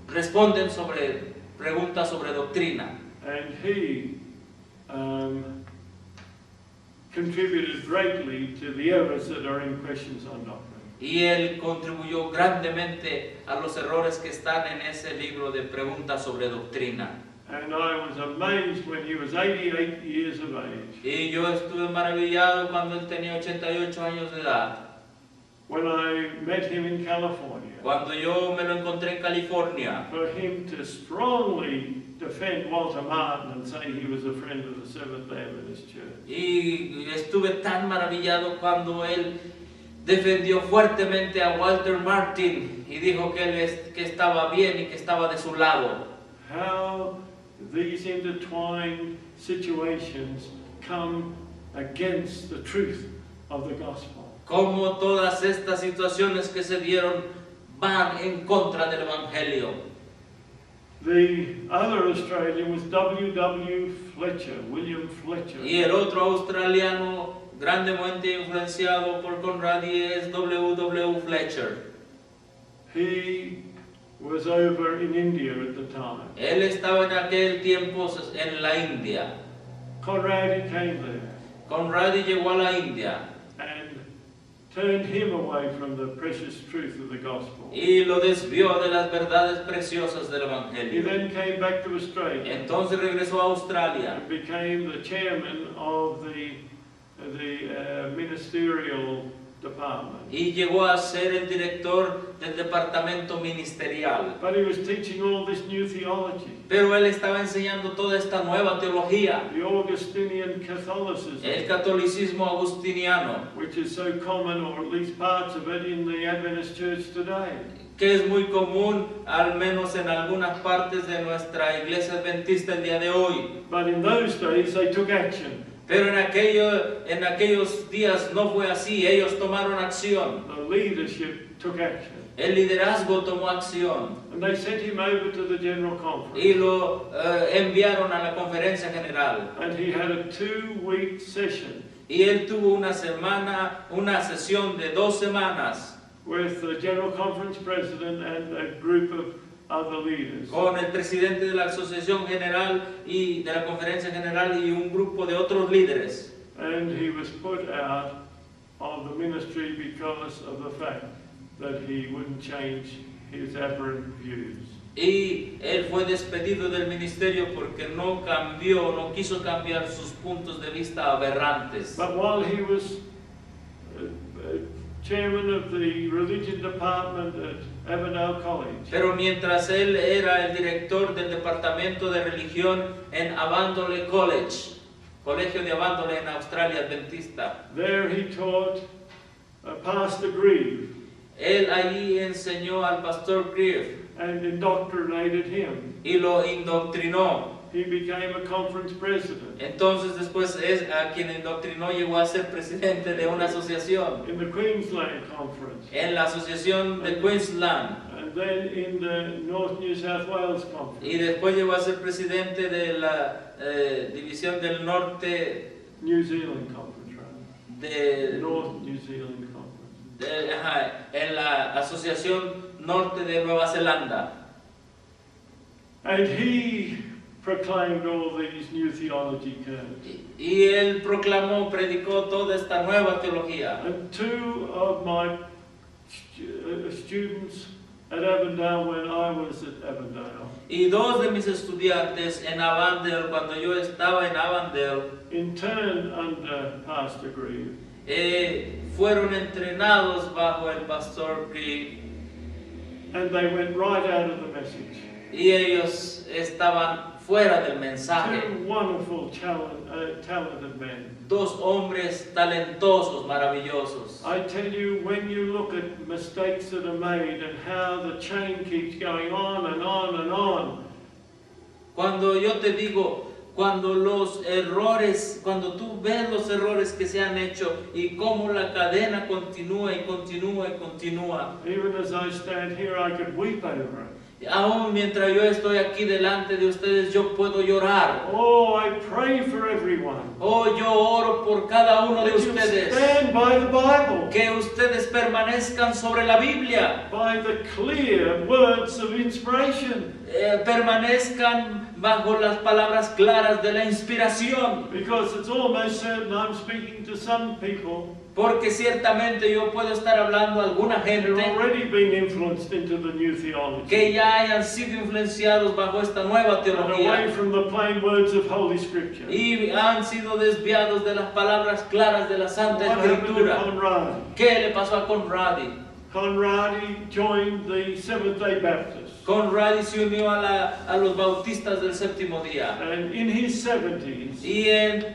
responden sobre preguntas sobre doctrina. And he contributed greatly to the errors that are in questions on doctrine. Y él contribuyó grandemente a los errores que están en ese libro de preguntas sobre doctrina. And I was amazed when he was 88 years of age. Y yo estuve maravillado cuando él tenía 88 años de edad. When I met him in California. Cuando yo me lo encontré en California. For him to strongly defend Walter Martin and say he was a friend of the Seventh-day Adventist Church. Y estuve tan maravillado cuando él defendió fuertemente a Walter Martin y dijo que estaba bien y que estaba de su lado. How these intertwined situations come against the truth of the gospel. Cómo todas estas situaciones que se dieron van en contra del evangelio. The other Australian was W. Fletcher, William Fletcher. Y el otro australiano grandemente influenciado por Conradi es W. Fletcher. He was over in India at the time. Él estaba en aquel tiempo en la India. Conradi came there. Conradi llegó a la India. And turned him away from the precious truth of the gospel. Y lo desvió de las verdades preciosas del He evangelio. then came back to Australia. Entonces regresó a Australia. And became the chairman of the ministerial department. Y llegó a ser el director del departamento ministerial. But he was teaching all this new theology. Pero él estaba enseñando toda esta nueva teología. The Augustinian Catholicism. El catolicismo agustiniano. Which is so common, or at least parts of it, in the Adventist Church today. Que es muy común, al menos en algunas partes de nuestra iglesia adventista el día de hoy. But in those days they took action. Pero en aquellos días no fue así, ellos tomaron acción. The leadership took action. El liderazgo tomó acción. And they sent him over to the General Conference. Y lo enviaron a la conferencia general. And he had a 2-week session. Y él tuvo una sesión de 2 semanas. With the General Conference President and a group of other leaders. Con el presidente de la Asociación General y de la Conferencia General y un grupo de otros líderes. And he was put out of the ministry because of the fact that he wouldn't change his aberrant views. Y él fue despedido del ministerio porque no quiso cambiar sus puntos de vista aberrantes. But while he was chairman of the religion department at Avondale College. Pero mientras él era el director del departamento de religión en Avondale College, colegio de Avondale en Australia Adventista, There he taught Pastor Grieve él allí enseñó al pastor Grieve and indoctrinated him. y lo indoctrinó. He became a conference president Entonces después es a quien indoctrinó llegó a ser presidente de una asociación, in the Queensland Conference, en la asociación de Queensland, and then in the North New South Wales Conference, y después llegó a ser presidente de la división del norte New Zealand Conference, right? de, North New Zealand Conference. en la asociación norte de Nueva Zelanda. And he proclaimed all these new theology terms. Y él proclamó, predicó toda esta nueva teología. And two of my students at Avondale, when I was at Avondale, Y dos de mis estudiantes en Avondale, cuando yo estaba en Avondale, interned under Pastor Grieve, fueron entrenados bajo el pastor Grieve, and they went right out of the message. y ellos estaban fuera del mensaje. Two wonderful, talented men. Dos hombres talentosos, maravillosos. I tell you, when you look at mistakes that are made and how the chain keeps going on and on and on, Cuando yo te digo, cuando los errores, cuando tú ves los errores que se han hecho y cómo la cadena continúa y continúa y continúa, even as I stand here, I could weep over it. aún mientras yo estoy aquí delante de ustedes, yo puedo llorar. Oh, I pray for everyone. Oh, yo oro por cada uno de That you ustedes. stand by the Bible, Que ustedes permanezcan sobre la Biblia. by the clear words of inspiration. Permanezcan bajo las palabras claras de la inspiración. Because it's almost certain I'm speaking to some people Porque ciertamente yo puedo estar hablando a alguna who've gente already been influenced into the new theology que ya hayan sido influenciados bajo esta nueva and away teología from the plain words of Holy Scripture. y han sido desviados de las palabras claras de la Santa What happened to Escritura. Conradi? ¿Qué le pasó a Conradi? Conradi joined the Seventh-day Baptists, Conradi se unió a los bautistas del séptimo día and in his 70s, y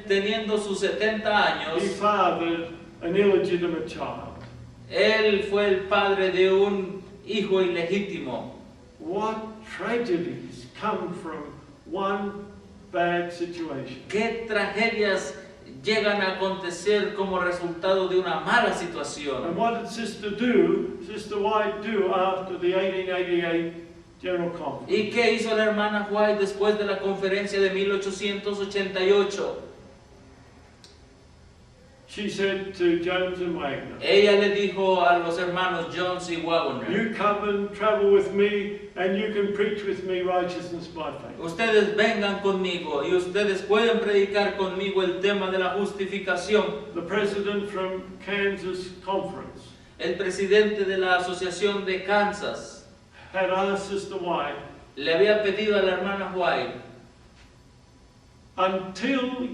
teniendo sus 70 años, he fathered an illegitimate child. él fue el padre de un hijo ilegítimo. What tragedies come from one bad situation? ¿Qué tragedias llegan a acontecer como resultado de una mala And situación? what did Sister White do after the 1888 General Conference? ¿Y qué hizo la hermana White después de la conferencia de 1888? She said to Jones and Wagner, Ella le dijo a los hermanos Jones y Wagner, you come and travel with me and you can preach with me righteousness by faith. ustedes vengan conmigo y ustedes pueden predicar conmigo el tema de la justificación. The president from Kansas Conference El presidente de la asociación de Kansas had asked Sister White, le había pedido a la hermana White, until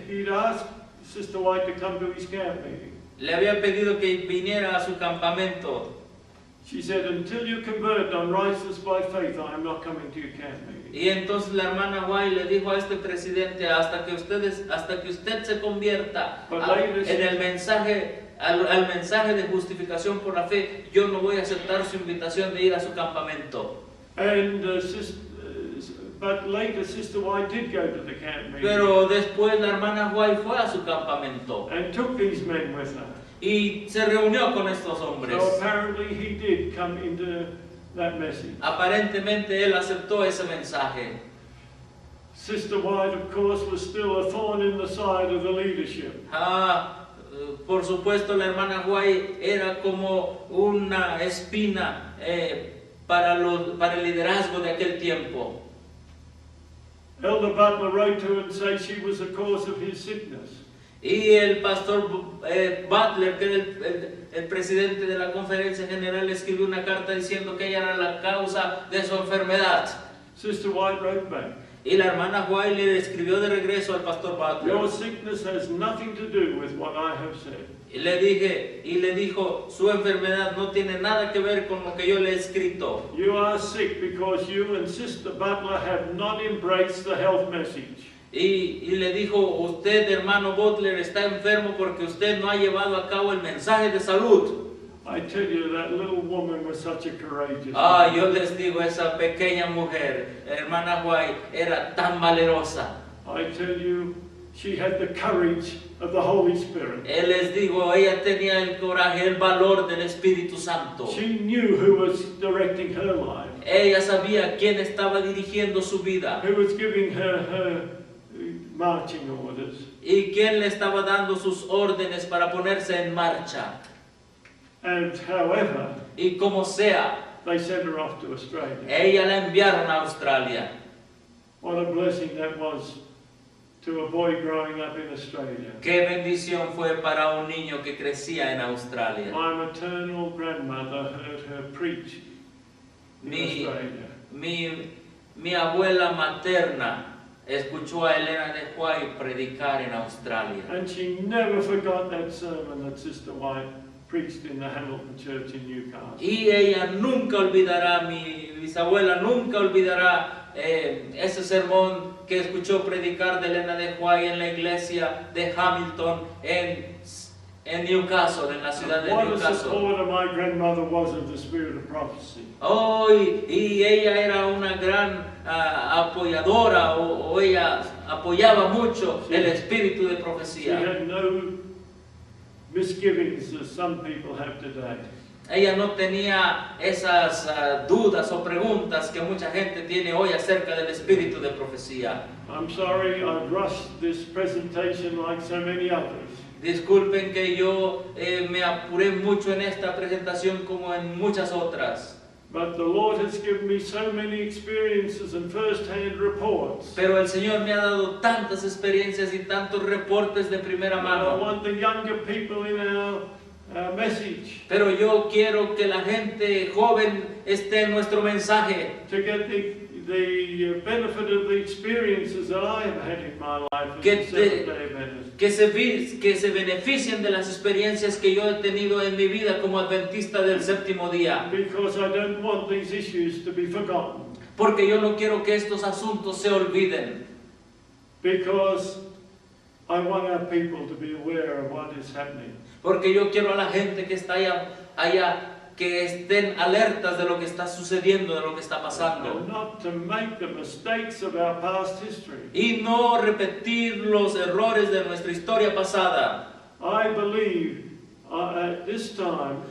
he'd asked Sister White to come to his camp meeting. le había pedido que viniera a su campamento. She said, until you convert on righteousness by faith, I am not coming to your camp meeting. Y entonces la hermana White le dijo a este presidente, hasta que usted se convierta en el mensaje, al mensaje de justificación por la fe, yo no voy a aceptar su invitación de ir a su campamento. And but later Sister White did go to the camp meeting Pero después la hermana White fue a su campamento and took these men with her. y se reunió con estos hombres. So apparently he did come into that message. Aparentemente él aceptó ese mensaje. Sister White, of course, was still a thorn in the side of the leadership. Por supuesto, la hermana White era como una espina para el liderazgo de aquel tiempo. Elder Butler wrote to her and said she was the cause of his sickness. Y el pastor Butler, que era el presidente de la conferencia general, escribió una carta diciendo que ella era la causa de su enfermedad. Sister White wrote back, Y la hermana White le escribió de regreso al pastor Butler. your sickness has nothing to do with what I have said. Y le dijo, su enfermedad no tiene nada que ver con lo que yo le he escrito. You are sick because you and Sister Butler have not embraced the health message. Y le dijo, usted, hermano Butler, está enfermo porque usted no ha llevado a cabo el mensaje de salud. I tell you, that little woman was such a courageous Ah, woman. yo les digo, esa pequeña mujer, hermana White, era tan valerosa. I tell you, she had the courage of the Holy Spirit. Les digo, ella tenía el coraje, el valor del Espíritu Santo. She knew who was directing her life, Ella sabía quién estaba dirigiendo su vida who was giving her marching orders. y quién le estaba dando sus órdenes para ponerse en marcha. And however, Y como sea, they sent her off to Australia. ella la enviaron a Australia. What a blessing that was to a boy growing up in Australia. Qué bendición fue para un niño que crecía en Australia. My maternal grandmother heard her preach in Mi, Australia. mi abuela materna escuchó a Elena de White predicar en Australia. And she never forgot that sermon that Sister White preached in the Hamilton Church in Newcastle. Y ella nunca olvidará, mi bisabuela nunca olvidará ese sermón que escuchó predicar de Elena de White en la iglesia de Hamilton en Newcastle, en la ciudad de What a Newcastle. supporter my grandmother was of the spirit of prophecy. Oh, y ella era una gran apoyadora, o ella apoyaba mucho el espíritu de She profecía. had no misgivings as some people have today. Ella no tenía esas dudas o preguntas que mucha gente tiene hoy acerca del espíritu de profecía. I'm sorry I've rushed this presentation like so many others. Disculpen que yo me apuré mucho en esta presentación como en muchas otras. But the Lord has given me so many experiences and first-hand reports. Pero el Señor me ha dado tantas experiencias y tantos reportes de primera And I mano. want the younger people in our message Pero yo quiero que la gente joven esté en nuestro mensaje, to get the benefit of the experiences that I have had in my life as a Seventh-day Adventist. que se beneficien de las experiencias que yo he tenido en mi vida como adventista del séptimo día. Because I don't want these issues to be forgotten. Porque yo no quiero que estos asuntos se olviden. Because I want our people to be aware of what is happening. Porque yo quiero a la gente que está allá que estén alertas de lo que está sucediendo, de lo que está pasando. And not to make the mistakes of our past history. Y no repetir los errores de nuestra historia pasada. I believe at this time,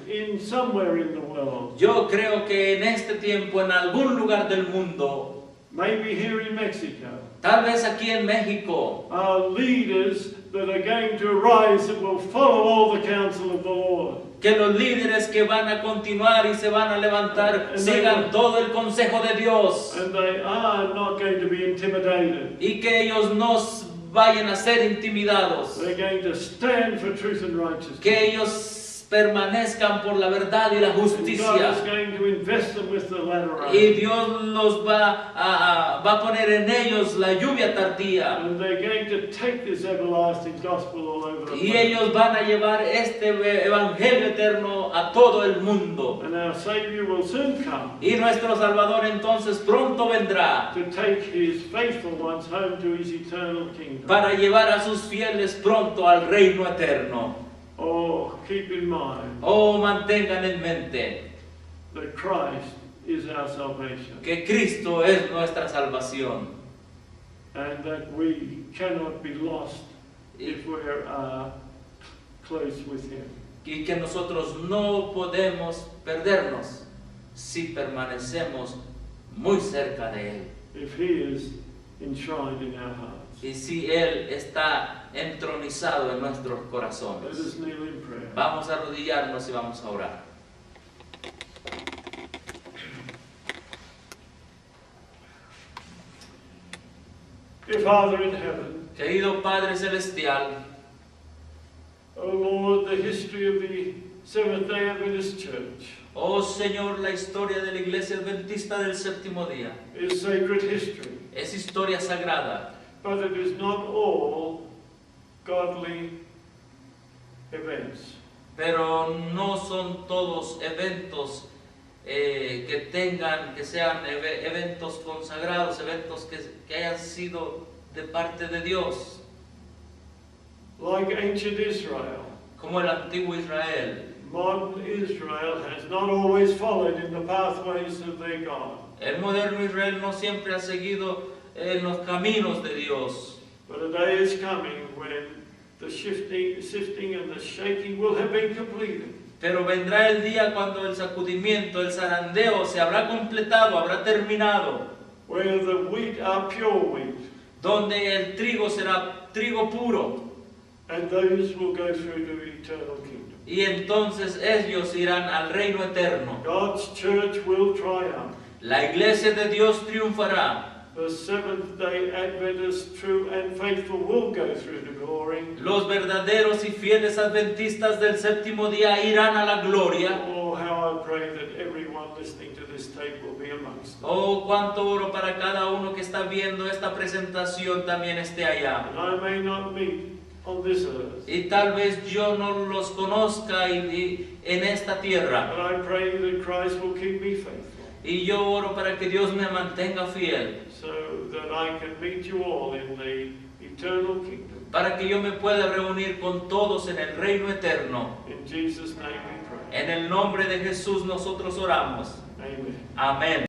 somewhere in the world, Yo creo que en este tiempo, en algún lugar del mundo, maybe here in Mexico, tal vez aquí en México, are leaders that are going to arise that will follow all the counsel of the Lord. que los líderes que van a continuar y se van a levantar sigan todo el consejo de Dios And they are not going to be intimidated. y que ellos no vayan a ser intimidados, They're going to stand for truth and righteousness. que ellos permanezcan por la verdad y la And God justicia. is going to invest them with the latter Y rain. Dios los va a poner en ellos la lluvia tardía. And they're going to take this everlasting gospel all over the Y place. ellos van a llevar este evangelio eterno a todo el mundo. And our Savior will soon come Y nuestro Salvador entonces pronto vendrá to take his faithful ones home to his eternal kingdom. para llevar a sus fieles pronto al reino eterno. Oh, keep in mind Oh, mantengan en mente that Christ is our salvation que Cristo es nuestra salvación and that we cannot be lost if we are close with him. y que nosotros no podemos perdernos si permanecemos muy cerca de Él. If he is enshrined in our hearts. Y si Él está entronizado en nuestros Let corazones. us kneel in prayer. Vamos a arrodillarnos y vamos a orar. Dear Father in heaven, Querido Padre Celestial, O Lord, the history of the Seventh-day Adventist Church Oh Señor, la historia de la iglesia adventista del séptimo día is sacred history, es historia sagrada, but it is not all godly events. pero no son todos eventos que sean eventos consagrados, eventos que hayan sido de parte de Dios, Like ancient Israel, como el antiguo Israel. modern Israel has not always followed in the pathways of their God. El moderno Israel no siempre ha seguido en los caminos de Dios, But a day is coming when the sifting and the shaking will have been completed. pero vendrá el día cuando el sacudimiento, el zarandeo se habrá completado, habrá terminado, Where the wheat are pure wheat, donde el trigo será trigo puro, and those will go through to eternal kingdom. y entonces ellos irán al reino eterno. God's church will triumph. La iglesia de Dios triunfará. The Seventh-day Adventists, true and faithful, will go through to glory. Los verdaderos y fieles adventistas del séptimo día irán a la gloria. Oh, how I pray that everyone listening to this tape will be amongst them. Oh, cuánto oro para cada uno que está viendo esta presentación también esté allá. And I may not meet on this earth, Y tal vez yo no los conozca en esta tierra. but I pray that Christ will keep me faithful, Y yo oro para que Dios me mantenga fiel, so that I can meet you all in the eternal kingdom. para que yo me pueda reunir con todos en el reino eterno. In Jesus' name we pray. En el nombre de Jesús nosotros oramos. Amen. Amén.